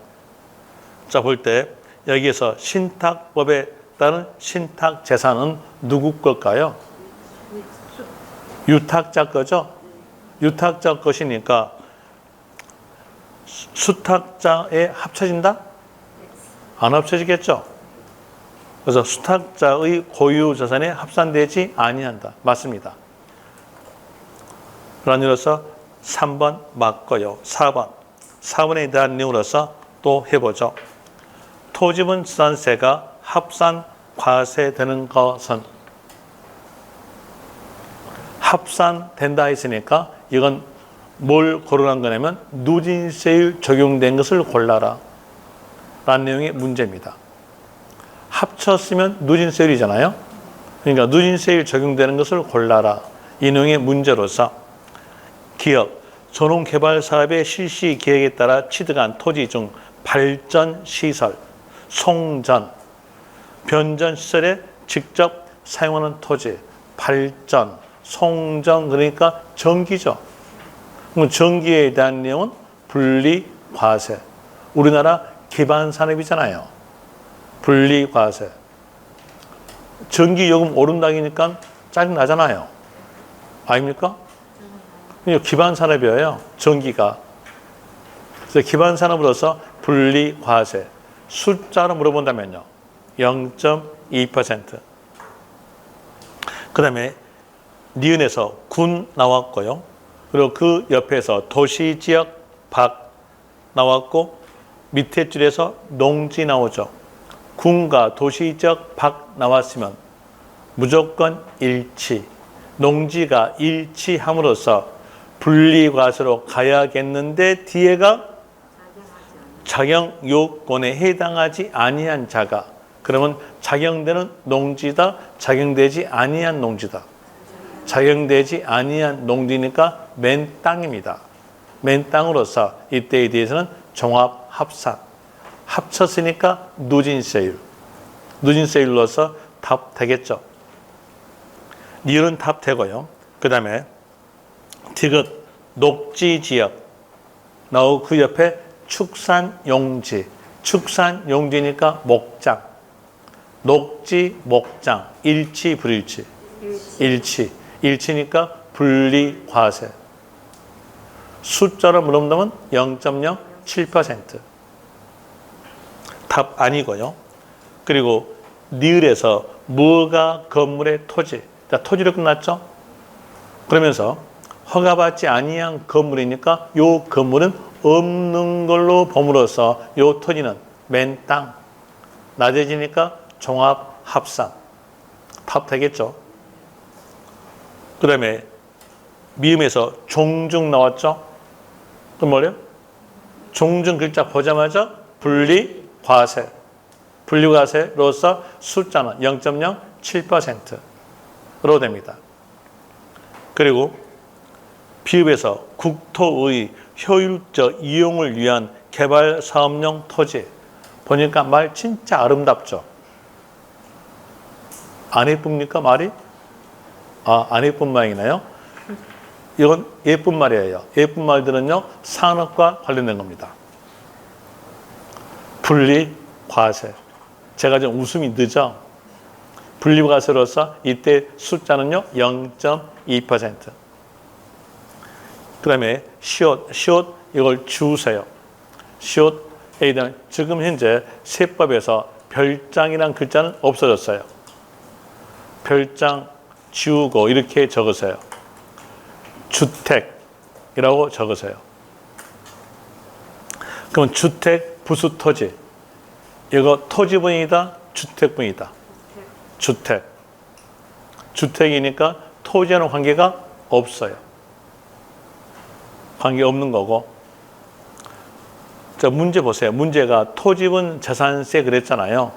자, 볼 때 여기에서 신탁법에 따른 신탁재산은 누구 걸까요? 유탁자 거죠? 유탁자 것이니까 수탁자에 합쳐진다? 안 합쳐지겠죠? 그래서 수탁자의 고유 재산에 합산되지 아니한다. 맞습니다. 그런 이로서 3번 맞고요. 4번에 대한 내용으로서 또 해보죠. 토지분 지산세가 합산 과세되는 것은 합산된다 했으니까 이건 뭘 고르라는 거냐면 누진세율 적용된 것을 골라라 라는 내용의 문제입니다. 합쳤으면 누진세율이잖아요. 그러니까 누진세율 적용되는 것을 골라라. 이 내용의 문제로서 기업, 전원개발사업의 실시 계획에 따라 취득한 토지 중 발전시설, 송전, 변전시설에 직접 사용하는 토지, 발전, 송전, 그러니까 전기죠. 그럼 전기에 대한 내용은 분리과세. 우리나라 기반산업이잖아요. 분리과세. 전기요금 오른다니까 짜증나잖아요. 아닙니까? 기반산업이에요. 전기가. 그래서 기반산업으로서 분리과세. 숫자로 물어본다면요. 0.2%. 그 다음에 니은에서 군 나왔고요. 그리고 그 옆에서 도시지역 밖 나왔고 밑에 줄에서 농지 나오죠. 군과 도시지역 밖 나왔으면 무조건 일치. 농지가 일치함으로써 분리과세로 가야겠는데 뒤에가 작용 요건에 해당하지 아니한 자가 그러면 작용되는 농지다, 작용되지 아니한 농지다. 작용되지 아니한 농지니까 맨 땅입니다. 맨 땅으로서 이때에 대해서는 종합 합산. 합쳤으니까 누진세율. 누진세율로서 답 되겠죠. 니은 답 되고요. 그 다음에 디귿 녹지지역 나오고 그 옆에 축산용지. 축산용지니까 목장. 녹지, 목장. 일치, 불일치. 일치. 일치니까 분리과세. 숫자로 물어본다면 0.07%. 답 아니고요. 그리고 니을에서 뭐가 건물의 토지. 자, 토지로 끝났죠? 그러면서 허가받지 아니한 건물이니까 요 건물은 없는 걸로 봄으로써 요 토지는 맨 땅. 낮아지니까 종합 합산. 답 되겠죠? 그 다음에 미음에서 종중 나왔죠? 그럼 뭐래요? 종중 글자 보자마자 분리과세. 분리과세로서 숫자는 0.07%로 됩니다. 그리고 비읍에서 국토의 효율적 이용을 위한 개발 사업용 토지. 보니까 말 진짜 아름답죠? 안 예쁩니까, 말이? 안 예쁜 말이나요? 이건 예쁜 말이에요. 예쁜 말들은요, 산업과 관련된 겁니다. 분리과세. 제가 좀 웃음이 늦어. 분리과세로서 이때 숫자는요, 0.2%. 그 다음에 시옷, 이걸 주세요. 시옷에 대한 지금 현재 세법에서 별장이라는 글자는 없어졌어요. 별장 지우고 이렇게 적으세요. 주택이라고 적으세요. 그럼 주택 부수 토지. 이거 토지분이다, 주택분이다. 주택. 주택이니까 토지와는 관계가 없어요. 관계 없는 거고. 자, 문제 보세요. 문제가 토지분 재산세 그랬잖아요.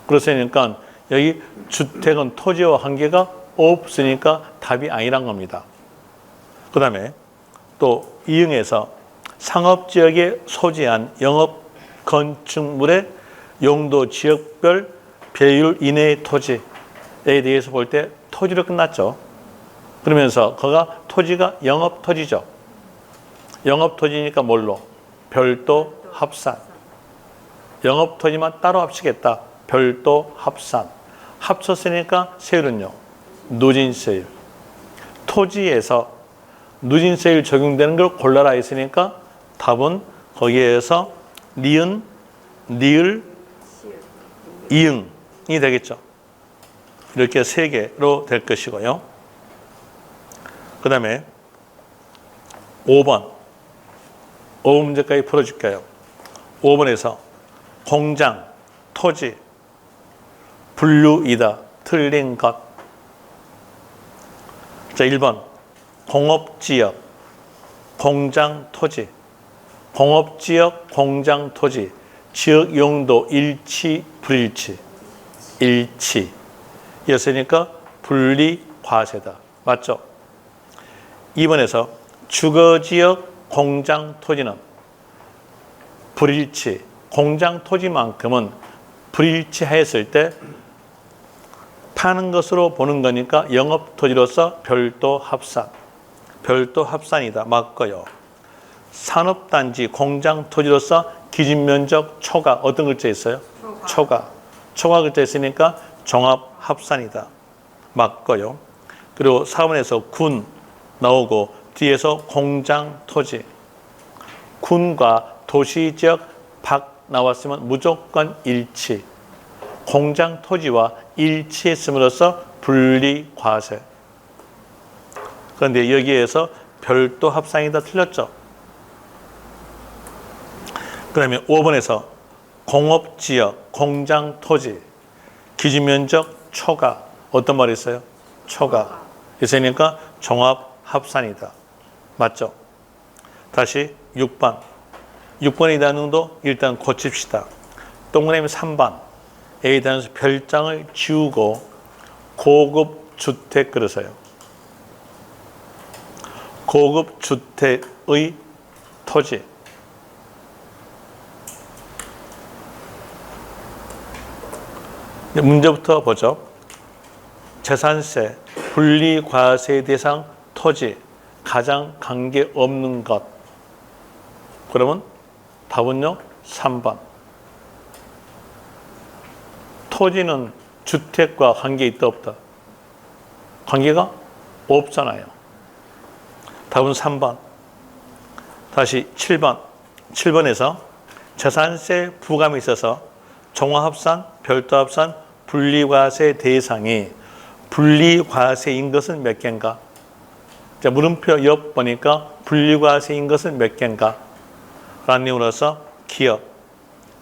그렇으니까 여기 주택은 토지와 관계가 없으니까 답이 아니란 겁니다. 그 다음에 또 이응에서 상업지역에 소지한 영업 건축물의 용도 지역별 배율 이내의 토지에 대해서 볼 때 토지로 끝났죠. 그러면서 그가 토지가 영업토지죠. 영업토지니까 뭘로? 별도 합산. 영업토지만 따로 합치겠다. 별도 합산. 합쳤으니까 세율은요. 누진세율. 토지에서 누진세율 적용되는 걸 골라라 했으니까 답은 거기에서 니은, 니을, 이응이 되겠죠. 이렇게 세 개로 될 것이고요. 그 다음에 5번. 5번 문제까지 풀어줄게요. 5번에서 공장, 토지, 분류이다. 틀린 것. 자, 1번. 공업지역, 공장토지. 공업지역, 공장토지. 지역 용도 일치, 불일치. 일치. 였으니까 분리 과세다. 맞죠? 2번에서 주거지역, 공장토지는 불일치. 공장토지만큼은 불일치하였을 때 파는 것으로 보는 거니까 영업토지로서 별도 합산. 별도 합산이다. 맞고요. 산업단지, 공장토지로서 기준면적 초과. 어떤 글자 있어요? 초과. 초과 글자 있으니까 종합합산이다. 맞고요. 그리고 4번에서 군 나오고 뒤에서 공장토지. 군과 도시지역 박 나왔으면 무조건 일치. 공장토지와 일치했음으로써 분리과세. 그런데 여기에서 별도 합산이다. 틀렸죠? 그 다음에 5번에서 공업지역, 공장토지, 기준면적 초과. 어떤 말이 있어요? 초과. 있으니까 종합합산이다. 맞죠? 다시 6번. 6번의 단어도 일단 고칩시다. 동그라미 3번. A에 대한 별장을 지우고 고급 주택 그러세요. 고급 주택의 토지. 문제부터 보죠. 재산세, 분리과세 대상 토지, 가장 관계없는 것. 그러면 답은요, 3번. 토지는 주택과 관계 있다 없다? 관계가 없잖아요. 답은 3번. 다시 7번. 7번에서 재산세 부감이 있어서 종합합산, 별도합산, 분리과세 대상이 분리과세인 것은 몇 개인가? 자, 물음표 옆 보니까 분리과세인 것은 몇 개인가? 라는 내용으로서 기억.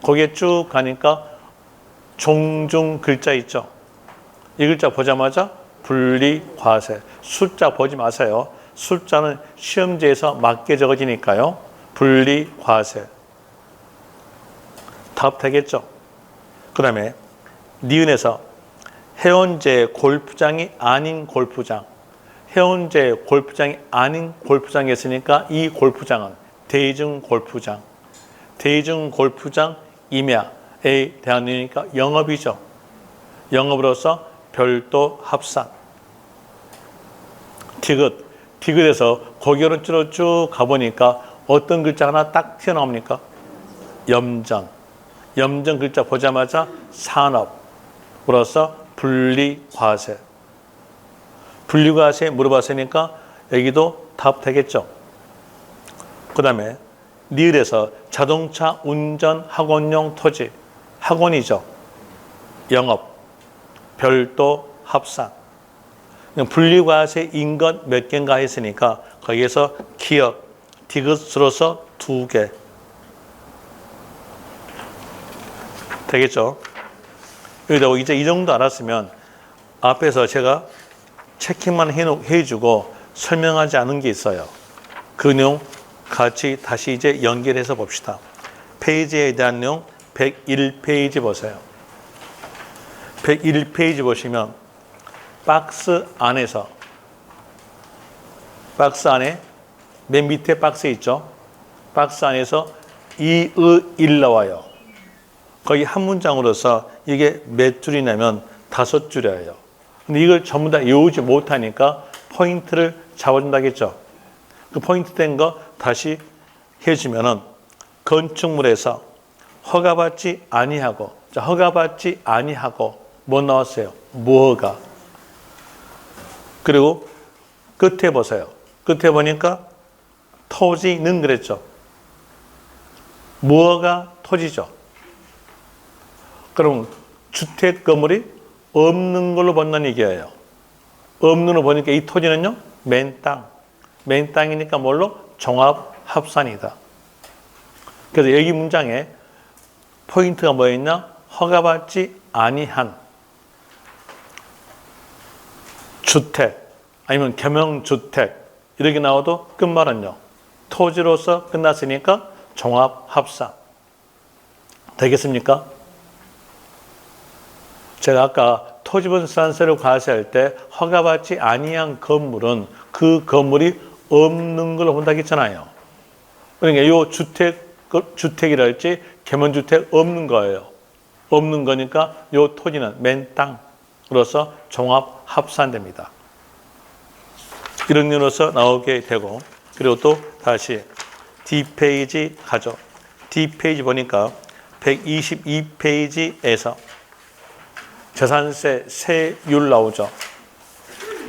거기에 쭉 가니까 종중 글자 있죠? 이 글자 보자마자 분리과세. 숫자 보지 마세요. 숫자는 시험지에서 맞게 적어지니까요. 분리과세. 답 되겠죠? 그 다음에 니은에서 해운제 골프장이 아닌 골프장. 해운제 골프장이 아닌 골프장이 있으니까 이 골프장은 대중 골프장. 대중 골프장 임야에 대한 의미니까 영업이죠. 영업으로서 별도 합산. 디귿. 디귿에서 고개 오른쪽으로 쭉 가보니까 어떤 글자 하나 딱 튀어나옵니까? 염전. 염전 글자 보자마자 산업으로서 분리과세. 분리과세 물어봤으니까 여기도 답 되겠죠. 그 다음에 니을에서 자동차 운전 학원용 토지. 학원이죠. 영업. 별도 합산. 분리과세인 것 몇 개인가 했으니까 거기에서 기억, 디귿으로서 2개. 되겠죠? 여기다 이제 이 정도 알았으면 앞에서 제가 체킹만 해주고 설명하지 않은 게 있어요. 그 내용 같이 다시 이제 연결해서 봅시다. 페이지에 대한 내용 101페이지 보세요. 101페이지 보시면 박스 안에서 박스 안에 맨 밑에 박스 있죠? 박스 안에서 이의 일 나와요. 거기 한 문장으로서 이게 몇 줄이냐면 5줄이에요. 근데 이걸 전부 다 외우지 못하니까 포인트를 잡아준다겠죠. 그 포인트 된 거 다시 해주면은 건축물에서 허가받지 아니하고, 자, 허가받지 아니하고 뭐 나왔어요? 무허가. 그리고 끝에 보세요. 끝에 보니까 토지는 그랬죠. 무허가 토지죠. 그럼 주택 건물이 없는 걸로 본다는 얘기예요. 없는 걸 보니까 이 토지는요, 맨 땅. 맨 땅이니까 뭘로? 종합합산이다. 그래서 여기 문장에 포인트가 뭐였냐? 허가받지 아니한 주택 아니면 겸용주택 이렇게 나와도 끝말은요. 토지로서 끝났으니까 종합합산. 되겠습니까? 제가 아까 토지분산세를 과세할 때 허가받지 아니한 건물은 그 건물이 없는 걸 본다고 했잖아요. 그러니까 이 주택이랄지 겸용주택 없는 거예요. 없는 거니까 이 토지는 맨 땅으로서 종합합산됩니다. 이런 이유로서 나오게 되고, 그리고 또 다시 D페이지 가죠. D페이지 보니까 122페이지에서 재산세 세율 나오죠.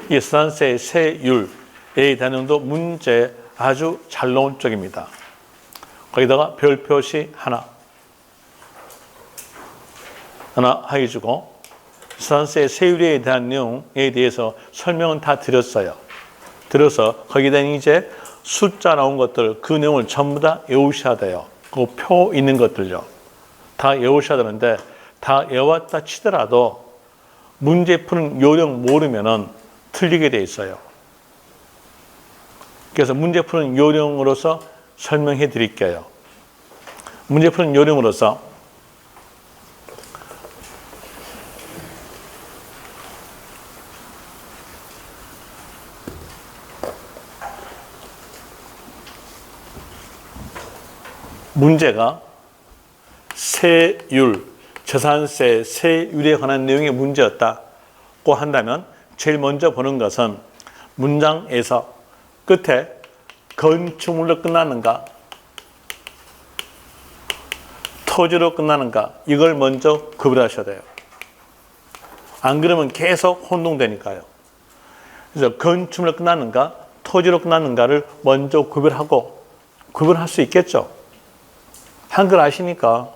이 재산세 세율에 대한 내용도 문제 아주 잘 나온 쪽입니다. 거기다가 별 표시 하나 해주고, 재산세 세율에 대한 내용에 대해서 설명은 다 드렸어요. 들어서 거기에 대한 이제 숫자 나온 것들, 그 내용을 전부 다 외우셔야 돼요. 그 표 있는 것들요. 다 외우셔야 되는데, 다 외웠다 치더라도 문제 푸는 요령 모르면은 틀리게 돼 있어요. 그래서 문제 푸는 요령으로서 설명해 드릴게요. 문제 푸는 요령으로서 문제가 세율, 재산세 세율에 관한 내용의 문제였다고 한다면 제일 먼저 보는 것은 문장에서 끝에 건축물로 끝나는가, 토지로 끝나는가, 이걸 먼저 구별하셔야 돼요. 안 그러면 계속 혼동되니까요. 그래서 건축물로 끝나는가, 토지로 끝나는가를 먼저 구별하고, 구별할 수 있겠죠. 한글 아시니까.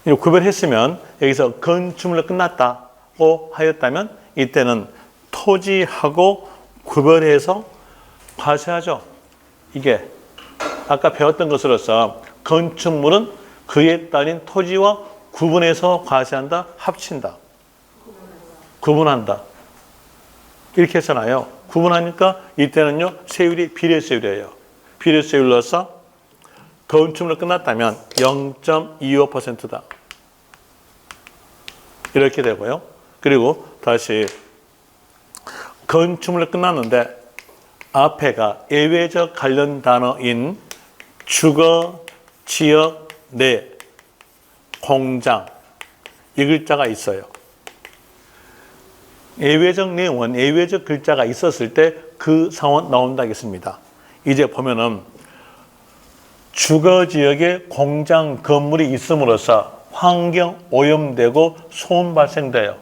구별했으면 여기서 건축물로 끝났다고 하였다면 이때는 토지하고 구별해서 과세하죠. 이게 아까 배웠던 것으로서 건축물은 그에 따른 토지와 구분해서 과세한다, 합친다. 구분한다. 이렇게 했잖아요. 구분하니까 이때는요, 세율이 비례세율이에요. 비례세율로서 건축물로 끝났다면 0.25%다. 이렇게 되고요. 그리고 다시 건축물로 끝났는데 앞에가 예외적 관련 단어인 주거, 지역, 내, 공장 이 글자가 있어요. 예외적 내용은 예외적 글자가 있었을 때 그 상황 나온다겠습니다. 이제 보면은 주거지역에 공장 건물이 있음으로써 환경 오염되고 소음 발생돼요.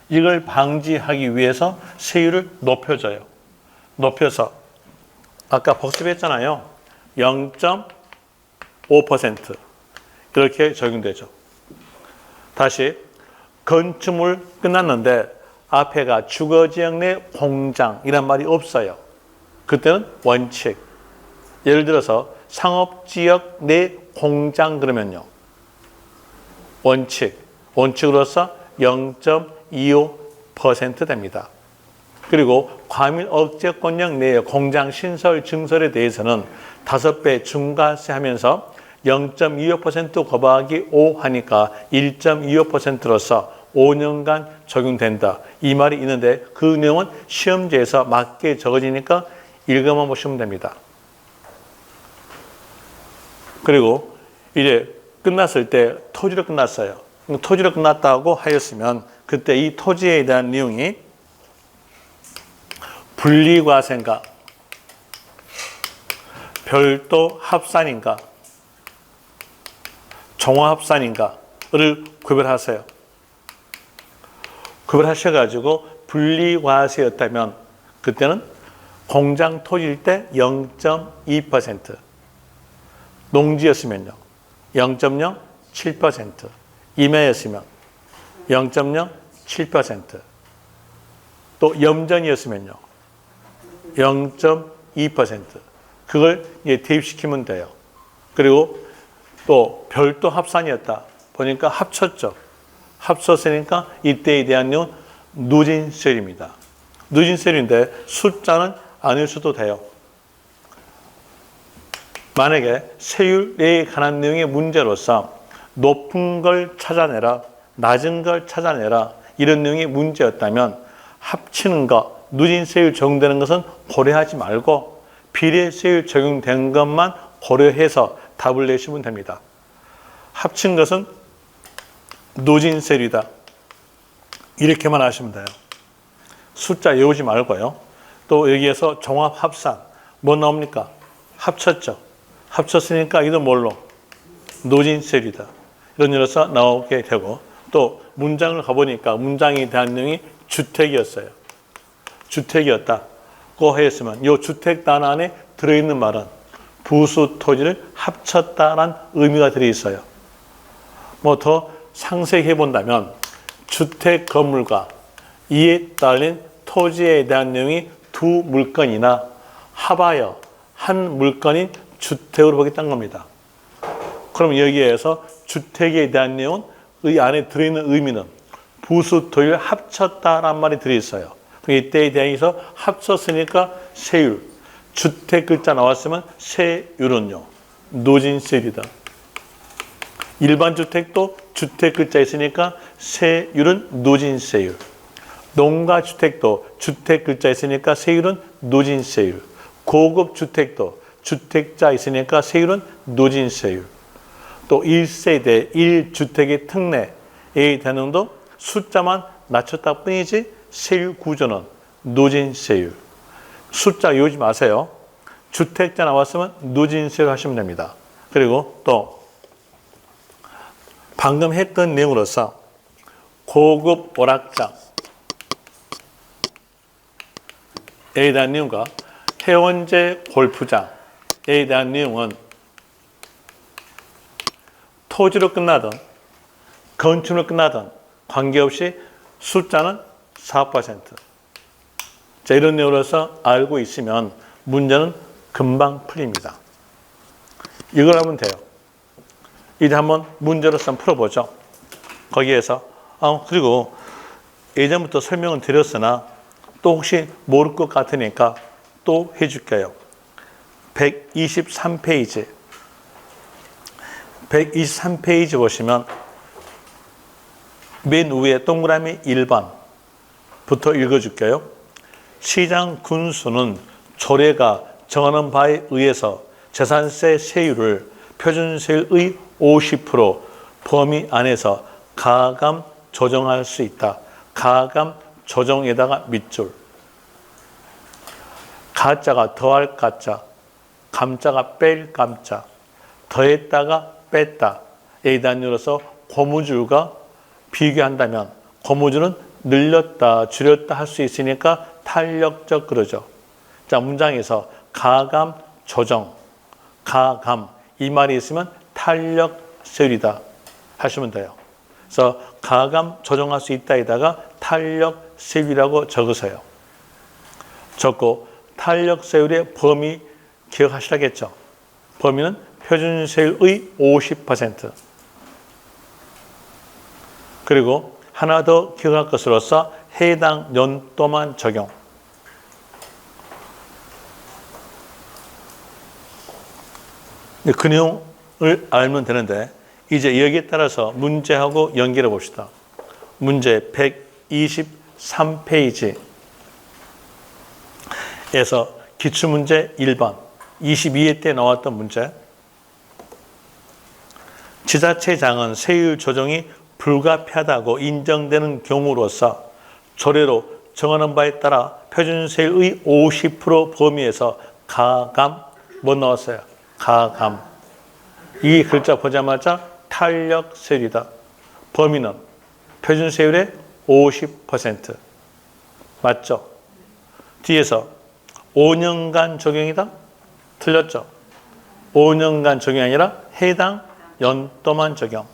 이걸 방지하기 위해서 세율을 높여줘요. 높여서 아까 복습했잖아요. 0.5% 이렇게 적용되죠. 다시 건축물 끝났는데 앞에가 주거지역 내 공장이란 말이 없어요. 그때는 원칙. 예를 들어서 상업지역 내 공장 그러면요. 원칙으로서 0.25% 됩니다. 그리고 과밀 억제권역 내의 공장 신설 증설에 대해서는 5배 중과세 하면서 0.25% 곱하기 5 하니까 1.25%로서 5년간 적용된다. 이 말이 있는데 그 내용은 시험지에서 맞게 적어지니까 읽어만 보시면 됩니다. 그리고 이제 끝났을 때 토지로 끝났어요. 토지로 끝났다고 하였으면 그때 이 토지에 대한 내용이 분리과세인가 별도 합산인가 종합합산인가를 구별하세요. 구별하셔가지고 분리과세였다면 그때는 공장 토지일 때 0.2%, 농지였으면요 0.07%, 임야였으면 0.07%, 또 염전이었으면요 0.2%, 그걸 이제 대입시키면 돼요. 그리고 또 별도 합산이었다. 보니까 합쳤죠. 합쳤으니까 이때에 대한 내용은 누진셀입니다. 누진셀인데 숫자는 아닐 수도 돼요. 만약에 세율에 관한 내용의 문제로서 높은 걸 찾아내라, 낮은 걸 찾아내라 이런 내용의 문제였다면 합치는 것, 누진세율 적용되는 것은 고려하지 말고 비례세율 적용된 것만 고려해서 답을 내시면 됩니다. 합친 것은 누진세율이다. 이렇게만 하시면 돼요. 숫자 외우지 말고요. 또 여기에서 종합합산 뭐 나옵니까? 합쳤죠. 합쳤으니까 이도 뭘로? 누진세율이다. 이런 일로서 나오게 되고 또 문장을 가보니까 문장에 대한 내용이 주택이었어요. 주택이었다고 했으면 이 주택 단어 안에 들어있는 말은 부수 토지를 합쳤다라는 의미가 들어있어요. 뭐 더 상세히 해본다면 주택 건물과 이에 딸린 토지에 대한 내용이 두 물건이나 합하여 한 물건인 주택으로 보겠다는 겁니다. 그럼 여기에서 주택에 대한 내용은 이 안에 들어있는 의미는 부수 토지를 합쳤다라는 말이 들어있어요. 이때에 대해서 합쳤으니까 세율, 주택 글자 나왔으면 세율은요, 누진세율이다. 일반 주택도 주택 글자 있으니까 세율은 누진세율. 농가 주택도 주택 글자 있으니까 세율은 누진세율. 고급 주택도 주택자 있으니까 세율은 누진세율. 또 1세대 1주택의 특례에 대한 도 숫자만 낮췄다 뿐이지 세율 구조는 누진세율. 숫자 외우지 마세요. 주택자 나왔으면 누진세율 하시면 됩니다. 그리고 또 방금 했던 내용으로서 고급 오락장에 대한 내용과 해원제 골프장에 대한 내용은 토지로 끝나든 건축으로 끝나든 관계없이 숫자는 4%. 자, 이런 내용으로서 알고 있으면 문제는 금방 풀립니다. 이걸 하면 돼요. 이제 한번 문제로서 한번 풀어보죠. 거기에서 그리고 예전부터 설명을 드렸으나 또 혹시 모를 것 같으니까 또 해줄게요. 123페이지 123페이지 보시면 맨 위에 동그라미 1번부터 읽어줄게요. 시장 군수는 조례가 정하는 바에 의해서 재산세 세율을 표준세율의 50% 범위 안에서 가감 조정할 수 있다. 가감 조정에다가 밑줄. 가짜가 더할 가짜, 감자가 뺄 감자, 더했다가 뺐다에 대한 이유로서 고무줄과 비교한다면 고무줄은 늘렸다, 줄였다 할 수 있으니까 탄력적 그러죠. 자, 문장에서 가감, 조정, 가감 이 말이 있으면 탄력 세율이다 하시면 돼요. 그래서 가감 조정할 수 있다에다가 탄력 세율이라고 적으세요. 적고 탄력 세율의 범위 기억하시라겠죠. 범위는 표준세율의 50%. 그리고 하나 더 기억할 것으로서 해당 연도만 적용. 그 내용을 알면 되는데 이제 여기에 따라서 문제하고 연결해 봅시다. 문제 123페이지에서 기출문제 1번 22회 때 나왔던 문제. 지자체장은 세율 조정이 불가피하다고 인정되는 경우로서 조례로 정하는 바에 따라 표준세율의 50% 범위에서 가감 뭐 나왔어요? 가감. 이 글자 보자마자 탄력세율이다. 범위는 표준세율의 50%. 맞죠? 뒤에서 5년간 적용이다? 틀렸죠? 5년간 적용이 아니라 해당 연도만 적용.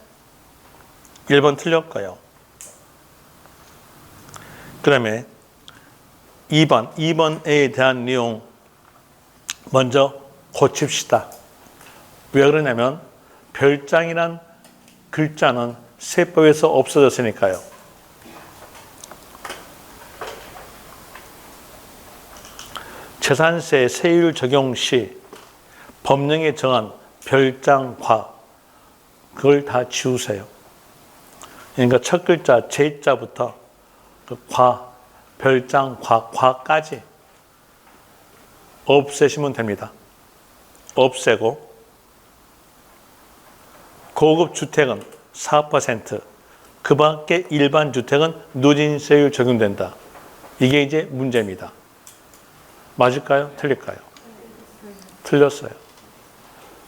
1번 틀렸고요. 그 다음에 2번에 대한 내용 먼저 고칩시다. 왜 그러냐면 별장이란 글자는 세법에서 없어졌으니까요. 재산세 세율 적용 시 법령에 정한 별장 과 그걸 다 지우세요. 그러니까 첫 글자 제자부터 그 과, 별장, 과까지 없애시면 됩니다. 없애고 고급 주택은 4%, 그 밖에 일반 주택은 누진세율 적용된다. 이게 이제 문제입니다. 맞을까요? 틀릴까요? 틀렸어요.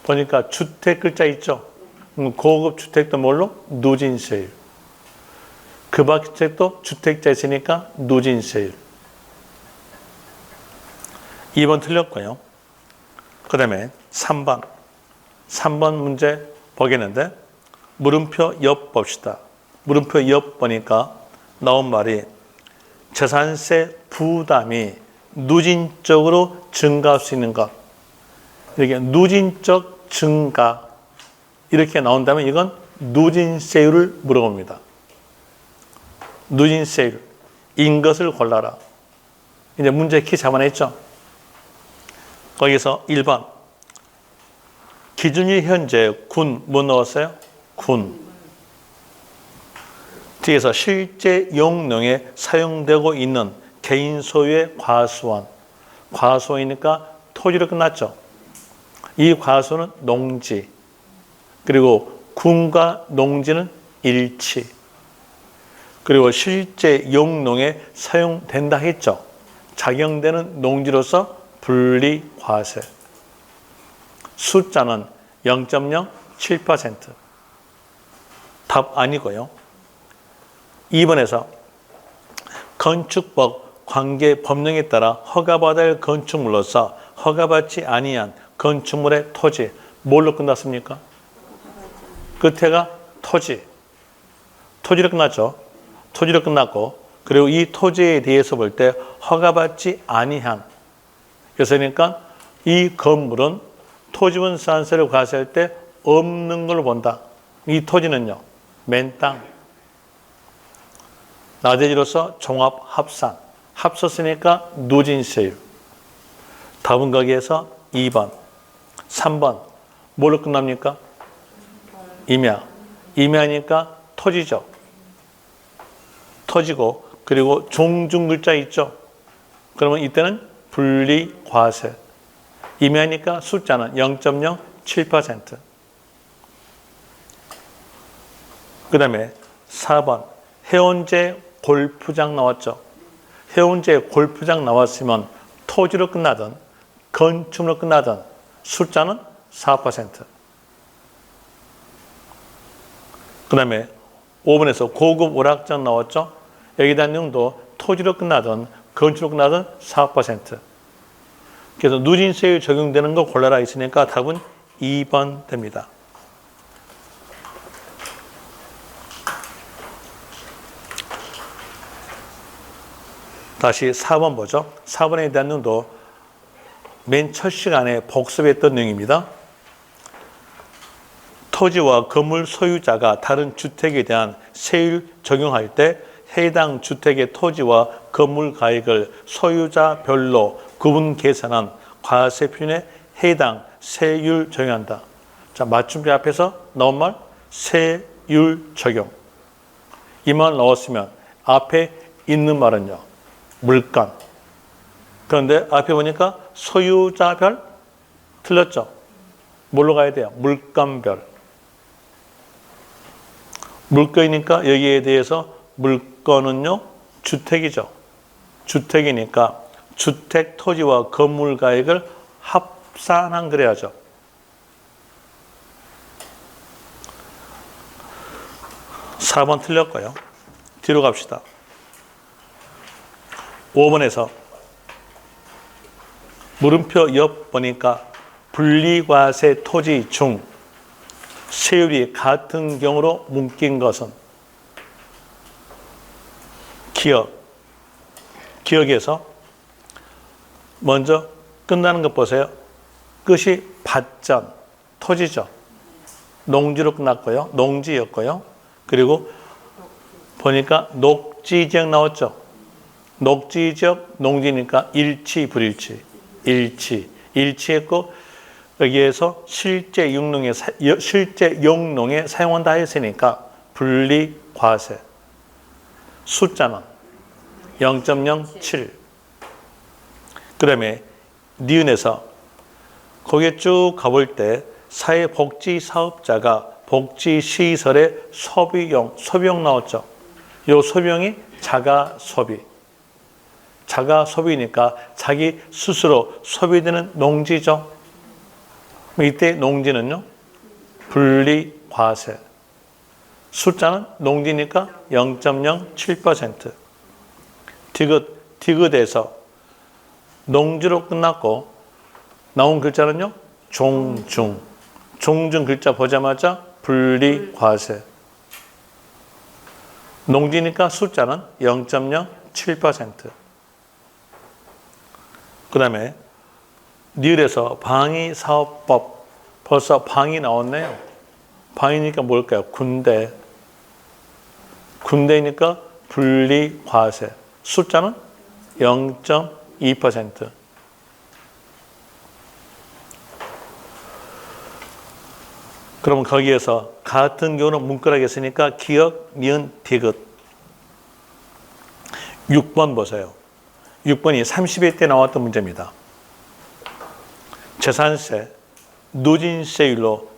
보니까 주택 글자 있죠? 고급 주택도 뭘로? 누진세율. 그 밖 주택도 주택자 있으니까 누진세율. 2번 틀렸고요. 그 다음에 3번. 3번 문제 보겠는데 물음표 옆 봅시다. 물음표 옆 보니까 나온 말이 재산세 부담이 누진적으로 증가할 수 있는 것. 이렇게 누진적 증가 이렇게 나온다면 이건 누진세율을 물어봅니다. 누진세율, 인 것을 골라라. 이제 문제 키 잡아냈죠? 거기서 1번. 기준이 현재 군, 뭐 넣었어요? 군. 뒤에서 실제 용량에 사용되고 있는 개인 소유의 과수원. 과수원이니까 토지로 끝났죠? 이 과수는 농지. 그리고 군과 농지는 일치. 그리고 실제 용농에 사용된다 했죠. 작용되는 농지로서 분리과세. 숫자는 0.07%. 답 아니고요. 2번에서 건축법 관계 법령에 따라 허가받아야 할 건축물로서 허가받지 아니한 건축물의 토지. 뭘로 끝났습니까? 끝에가 토지. 토지로 끝났죠. 토지로 끝났고, 그리고 이 토지에 대해서 볼 때 허가받지 아니한. 그러니까 이 건물은 토지분 산세를 과세할 때 없는 걸로 본다. 이 토지는요, 맨 땅. 나대지로서 종합 합산. 합쳤으니까 누진세율. 답은 거기에서 2번. 3번. 뭘로 끝납니까? 임야. 임야니까 토지죠. 토지고, 그리고 종중 글자 있죠. 그러면 이때는 분리과세. 임야니까 숫자는 0.07%. 그 다음에 4번. 해운제 골프장 나왔죠. 해운제 골프장 나왔으면 토지로 끝나든 건축으로 끝나든 숫자는 4%. 그 다음에 5번에서 고급 오락장 나왔죠. 여기 대한 내용도 토지로 끝나든 건축으로 끝나든 4%. 그래서 누진세율 적용되는 거 골라라 있으니까 답은 2번 됩니다. 다시 4번 보죠. 4번에 대한 내용도 맨 첫 시간에 복습했던 내용입니다. 토지와 건물 소유자가 다른 주택에 대한 세율 적용할 때 해당 주택의 토지와 건물 가액을 소유자별로 구분 계산한 과세 표준에 해당 세율 적용한다. 자, 맞춤표 앞에서 나온 말 세율 적용. 이 말 나왔으면 앞에 있는 말은요, 물건. 그런데 앞에 보니까 소유자별 틀렸죠. 뭘로 가야 돼요? 물건별. 물건이니까 여기에 대해서 물건은요, 주택이죠. 주택이니까 주택 토지와 건물 가액을 합산한 그래야죠. (4번) 틀렸고요. 뒤로 갑시다. 5번에서 물음표 옆 보니까 분리과세 토지 중 세율이 같은 경우로 묶인 것은 기억에서 먼저 끝나는 것 보세요. 끝이 밭전, 토지죠. 농지로 끝났고요. 농지였고요. 그리고 보니까 녹지지역 나왔죠. 녹지지역, 농지니까 일치, 불일치. 일치했고 여기에서 실제 용농에 사용한다 했으니까 분리, 과세. 숫자는 0.07. 그 다음에 니은에서 거기에 쭉 가볼 때 사회복지사업자가 복지시설의 소비용 나왔죠. 이 소비용이 자가소비. 자가소비니까 자기 스스로 소비되는 농지죠. 이때 농지는요. 분리과세. 숫자는 농지니까 0.07%. 디귿에서 농지로 끝났고 나온 글자는요. 종중. 종중 글자 보자마자 분리과세. 농지니까 숫자는 0.07%. 그 다음에 니을에서 방위사업법. 벌써 방위 나왔네요. 방위니까 뭘까요? 군대. 군대니까 분리과세. 숫자는 0.2%. 그러면 거기에서 같은 경우는 문구라고 했으니까 기역, 니은, 디귿. 6번 보세요. 6번이 30회 때 나왔던 문제입니다. 재산세, 누진세율로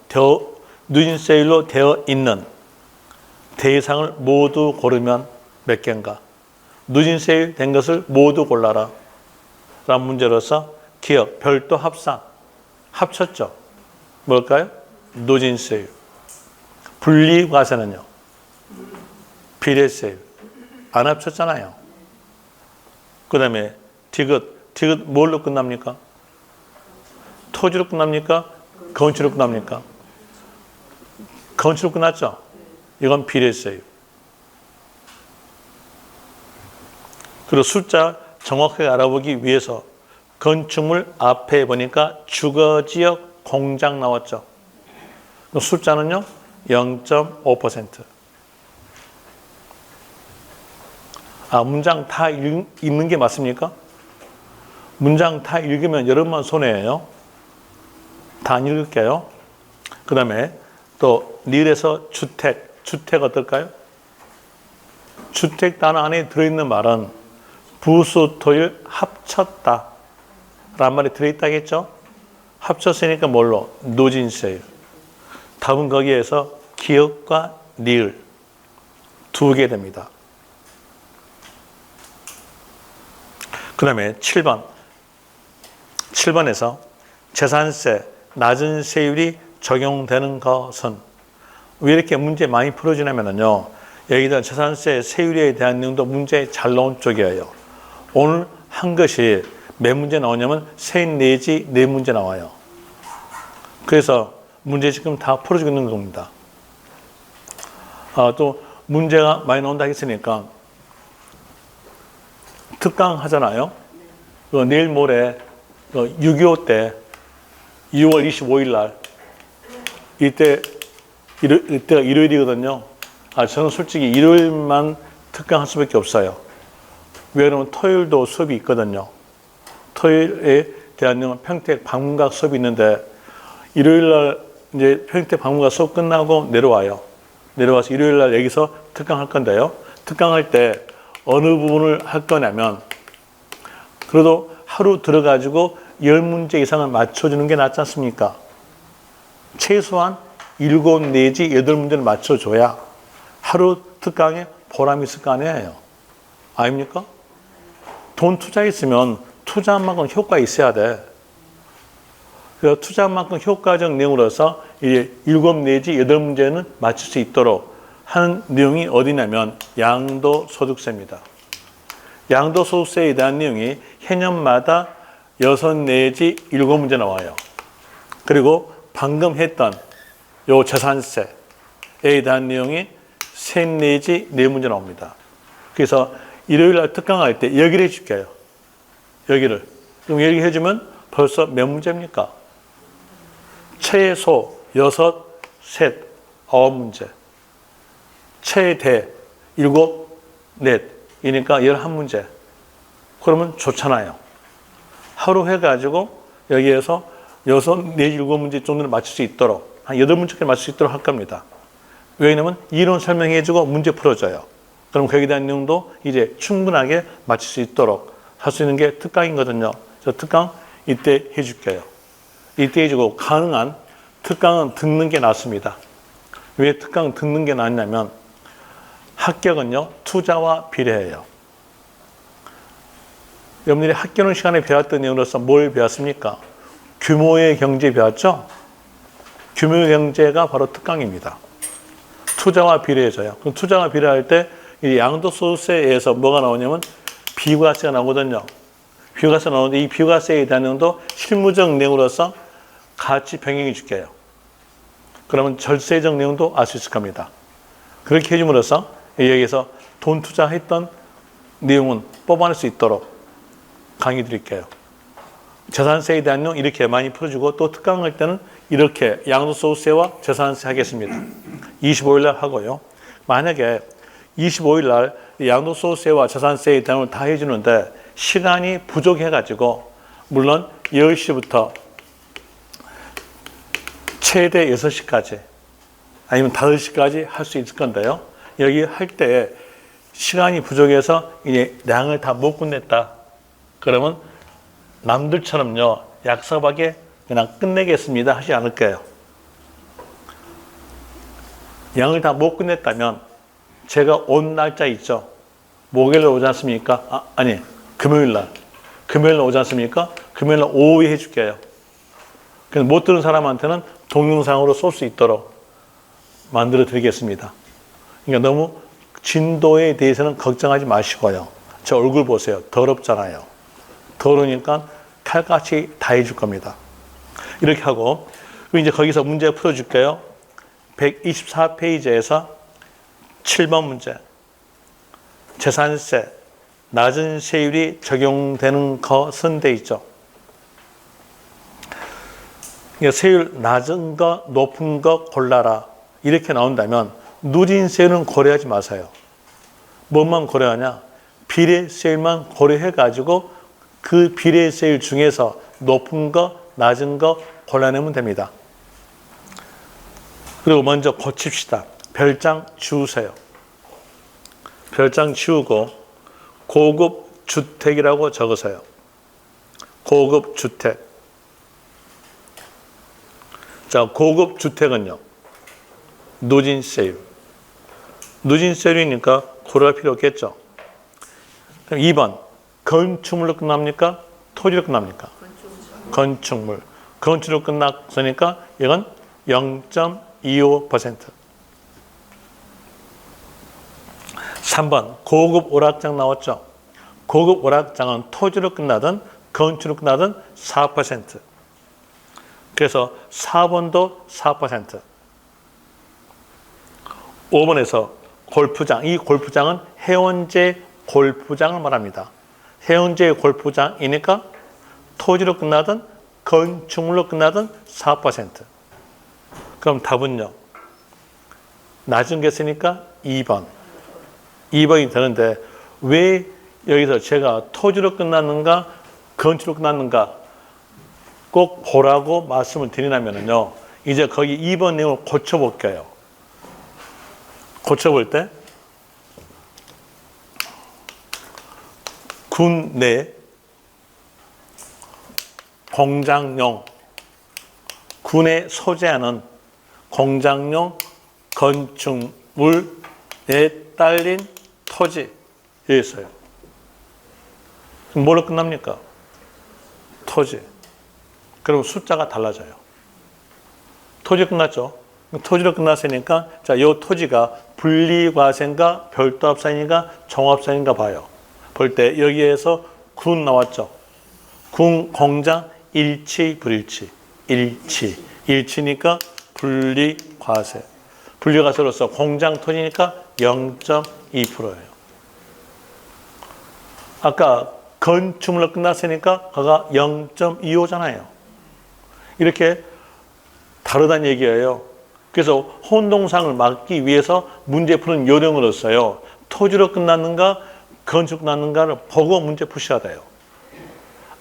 되어 있는 대상을 모두 고르면 몇 개인가? 누진세율 된 것을 모두 골라라. 라는 문제로서 기억, 별도 합산. 합쳤죠. 뭘까요? 누진세율. 분리과세는요. 비례세율. 안 합쳤잖아요. 그 다음에 디귿 뭘로 끝납니까? 토지로 끝납니까? 건축으로 끝납니까? 건축으로 끝났죠? 이건 비례세율. 그리고 숫자 정확하게 알아보기 위해서 건축물 앞에 보니까 주거지역 공장 나왔죠? 숫자는요? 0.5%. 문장 다 읽는 게 맞습니까? 문장 다 읽으면 여러분만 손해예요. 다 안 읽을게요. 그 다음에 또 니을에서 주택 어떨까요? 주택 단어 안에 들어있는 말은 부수토율 합쳤다 라는 말이 들어있다겠죠? 합쳤으니까 뭘로? 누진세율. 답은 거기에서 기역과 니을 두 개 됩니다. 그 다음에 7번에서 재산세 낮은 세율이 적용되는 것은 왜 이렇게 문제 많이 풀어주냐면요. 여기다 재산세 세율에 대한 내용도 문제 잘 나온 쪽이에요. 오늘 한 것이 몇 문제 나오냐면 3, 4문제 나와요. 그래서 문제 지금 다 풀어주고 있는 겁니다. 또 문제가 많이 나온다 했으니까 특강 하잖아요. 내일 모레 6.25 때 2월 25일 날 이때가 일요일이거든요. 저는 솔직히 일요일만 특강할 수밖에 없어요. 왜 그러면 토요일도 수업이 있거든요. 토요일에 대한 평택 방문각 수업이 있는데 일요일 날 이제 평택 방문각 수업 끝나고 내려와서 일요일 날 여기서 특강할 건데요. 특강할 때 어느 부분을 할 거냐면 그래도 하루 들어가지고 10문제 이상을 맞춰주는 게 낫지 않습니까? 최소한 7 내지 8문제를 맞춰줘야 하루 특강에 보람이 있을 거 아니에요. 아닙니까? 돈 투자했으면 투자한 만큼 효과 있어야 돼. 그래서 투자한 만큼 효과적 내용으로서 이제 7 내지 8문제는 맞출 수 있도록 하는 내용이 어디냐면 양도소득세입니다. 양도소득세에 대한 내용이 해년마다 6 내지 7문제 나와요. 그리고 방금 했던 요 재산세에 대한 내용이 3 내지 4문제 나옵니다. 그래서 일요일 날 특강할 때 여기를 해줄게요. 여기를. 그럼 여기 해주면 벌써 몇 문제입니까? 최소 6 셋, 9문제. 최대 7, 넷. 이니까 11문제. 그러면 좋잖아요. 하루 해가지고 여기에서 6, 4, 7문제 정도를 맞출 수 있도록 한 8문제까지 맞출 수 있도록 할 겁니다. 왜냐면 이론 설명해주고 문제 풀어줘요. 그럼 거기에 대한 내용도 이제 충분하게 맞출 수 있도록 할 수 있는 게 특강이거든요. 저 특강 이때 해줄게요. 이때 해주고 가능한 특강은 듣는 게 낫습니다. 왜 특강 듣는 게 낫냐면 합격은요, 투자와 비례해요. 여러분들이 학교는 시간에 배웠던 내용으로서 뭘 배웠습니까? 규모의 경제 배웠죠? 규모의 경제가 바로 특강입니다. 투자와 비례해서요. 그럼 투자와 비례할 때 이 양도소득세에 의해서 뭐가 나오냐면 비과세가 나오거든요. 비과세 나오는데 이 비과세에 대한 내용도 실무적 내용으로서 같이 병행해 줄게요. 그러면 절세적 내용도 알 수 있을 겁니다. 그렇게 해줌으로써 여기에서 돈 투자했던 내용은 뽑아낼 수 있도록 강의 드릴게요. 재산세에 대한 내용 이렇게 많이 풀어주고 또 특강할 때는 이렇게 양도소득세와 재산세 하겠습니다. 25일 날 하고요. 만약에 25일 날 양도소득세와 재산세에 대한 걸 다 해주는데 시간이 부족해가지고 물론 10시부터 최대 6시까지 아니면 5시까지 할 수 있을 건데요. 여기 할 때 시간이 부족해서 이제 양을 다 못 끝냈다. 그러면 남들처럼요, 약섭하게 그냥 끝내겠습니다 하지 않을 거예요. 양을 다 못 끝냈다면 제가 온 날짜 있죠. 목요일 날 오지 않습니까? 아니, 금요일 날. 금요일 날 오지 않습니까? 금요일 날 오후에 해줄게요. 그래서 못 들은 사람한테는 동영상으로 쏠 수 있도록 만들어 드리겠습니다. 그러니까 너무 진도에 대해서는 걱정하지 마시고요. 제 얼굴 보세요. 더럽잖아요. 더러우니까 칼같이 다 해줄 겁니다. 이렇게 하고, 이제 거기서 문제 풀어줄게요. 124페이지에서 7번 문제. 재산세, 낮은 세율이 적용되는 것은 돼 있죠. 세율 낮은 거, 높은 거 골라라. 이렇게 나온다면 누진세율은 고려하지 마세요. 뭐만 고려하냐? 비례세율만 고려해가지고 그 비례세율 중에서 높은 거, 낮은 거 골라내면 됩니다. 그리고 먼저 고칩시다. 별장 지우세요. 별장 지우고 고급 주택이라고 적으세요. 고급 주택. 자, 고급 주택은요, 누진세율. 누진세율이니까 고려할 필요 없겠죠. 그럼 2번, 건축물로 끝납니까? 토지로 끝납니까? 건축물. 건축으로 끝났으니까 이건 0.25%. 3번, 고급 오락장 나왔죠? 고급 오락장은 토지로 끝나든 건축으로 끝나든 4%. 그래서 4번도 4%. 5번에서 골프장. 이 골프장은 해원제 골프장을 말합니다. 해원제 골프장이니까 토지로 끝나든 건축물로 끝나든 4%. 그럼 답은요, 낮은 게 있으니까 2번. 2번이 되는데 왜 여기서 제가 토지로 끝났는가 건축으로 끝났는가 꼭 보라고 말씀을 드리냐면요, 이제 거기 2번 내용을 고쳐볼게요. 고쳐볼 때 군 내 공장용, 군에 소재하는 공장용 건축물에 딸린 토지에 있어요. 뭐로 끝납니까? 토지. 그럼 숫자가 달라져요. 토지 끝났죠? 토지로 끝났으니까 자, 이 토지가 분리과세인가 별도합산인가 종합산인가 봐요. 볼 때 여기에서 군 나왔죠? 군 공장 일치 불일치. 일치. 일치니까 분리과세. 분리과세로서 공장 토지니까 0.2%예요. 아까 건축물로 끝났으니까 그가 0.25잖아요. 이렇게 다르다는 얘기예요. 그래서 혼동상을 막기 위해서 문제 푸는 요령으로서요. 토지로 끝났는가 건축 끝났는가를 보고 문제 푸셔야 돼요.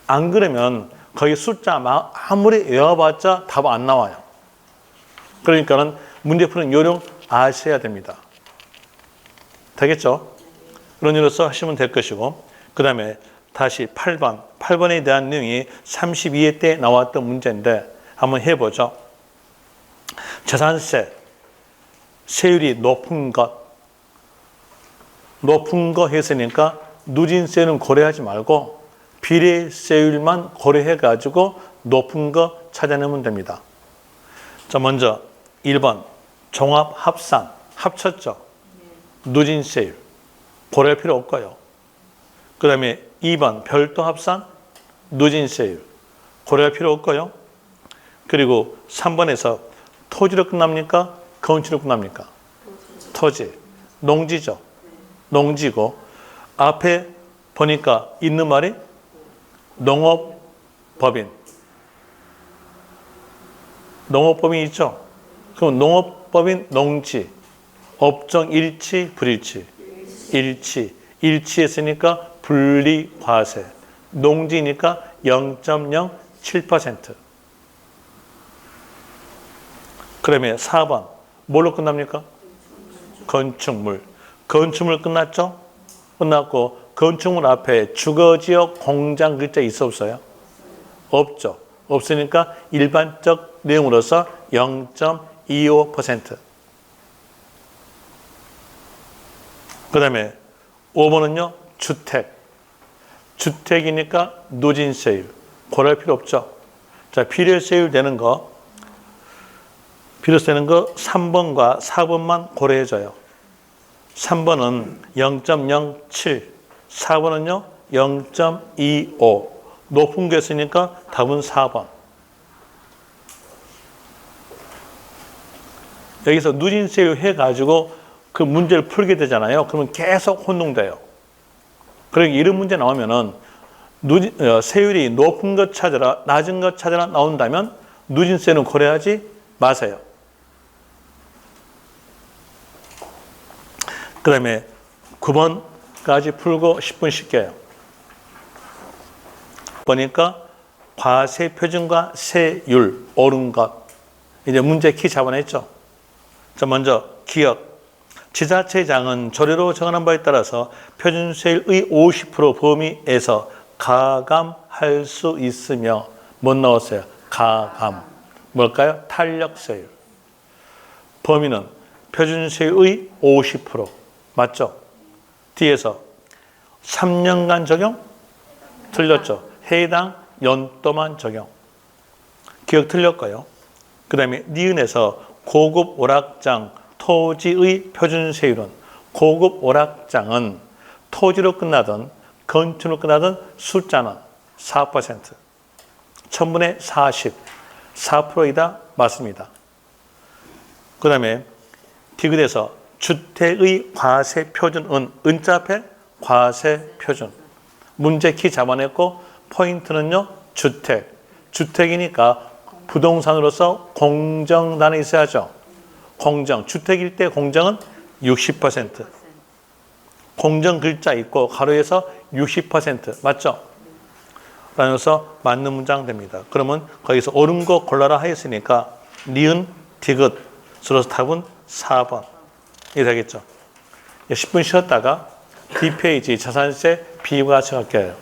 안 그러면 거기 숫자 아무리 외워봤자 답 안 나와요. 그러니까는 문제 푸는 요령 아셔야 됩니다. 되겠죠? 그런 일로서 하시면 될 것이고, 그 다음에 다시 8번. 8번에 대한 내용이 32회 때 나왔던 문제인데 한번 해보죠. 재산세, 세율이 높은 것 했으니까 누진세는 고려하지 말고 비례세율만 고려해가지고 높은 거 찾아내면 됩니다. 자, 먼저 1번 종합합산, 합쳤죠. 누진세율 고려할 필요 없고요. 그 다음에 2번 별도 합산, 누진세율 고려할 필요 없고요. 그리고 3번에서 토지로 끝납니까? 건축으로 끝납니까? 토지. 농지죠. 농지고 앞에 보니까 있는 말이 농업법인. 농업법인 있죠? 그럼 농업법인 농지. 업종 일치, 불일치. 일치. 일치했으니까 분리과세. 농지니까 0.07%. 그다음에 4번 뭘로 끝납니까? 건축물. 건축물 끝났죠? 끝났고 건축물 앞에 주거지역 공장 글자 있어 없어요? 없죠. 없으니까 일반적 내용으로서 0.25%. 그 다음에 5번은요. 주택. 주택이니까 누진세율. 고려할 필요 없죠. 자, 비례세율 되는 거. 비례세율 되는 거 3번과 4번만 고려해줘요. 3번은 0.07, 4번은요 0.25. 높은 게 있으니까 답은 4번. 여기서 누진세율 해가지고 그 문제를 풀게 되잖아요. 그러면 계속 혼동돼요. 그러니까 이런 문제 나오면은 세율이 높은 것 찾아라, 낮은 것 찾아라 나온다면 누진세는 고려하지 마세요. 그 다음에 9번까지 풀고 10분 쉴게요. 보니까 과세 표준과 세율 옳은 것. 이제 문제 키 잡아냈죠. 자, 먼저 기억. 지자체장은 조례로 정한 바에 따라서 표준세율의 50% 범위에서 가감할 수 있으며 못 나왔어요. 가감. 뭘까요? 탄력세율. 범위는 표준세율의 50%. 맞죠? 뒤에서 3년간 적용? 틀렸죠. 해당 연도만 적용. 기억 틀렸고요. 그 다음에 니은에서 고급 오락장 토지의 표준세율은 고급 오락장은 토지로 끝나든 건축으로 끝나든 숫자는 4%. 1000분의 40. 4%이다. 맞습니다. 그 다음에 디귿에서 주택의 과세 표준은 은자 앞에 과세 표준. 문제 키 잡아냈고 포인트는요. 주택. 주택이니까 부동산으로서 공정단에 있어야죠. 공정. 주택일 때 공정은 60%. 공정 글자 있고 가로에서 60%. 맞죠? 라면서 맞는 문장 됩니다. 그러면 거기서 옳은 거 골라라 하였으니까 니은, 디귿. 그래서 답은 4번. 이게 되겠죠. 10분 쉬었다가 D페이지 자산세 비과세 할게요.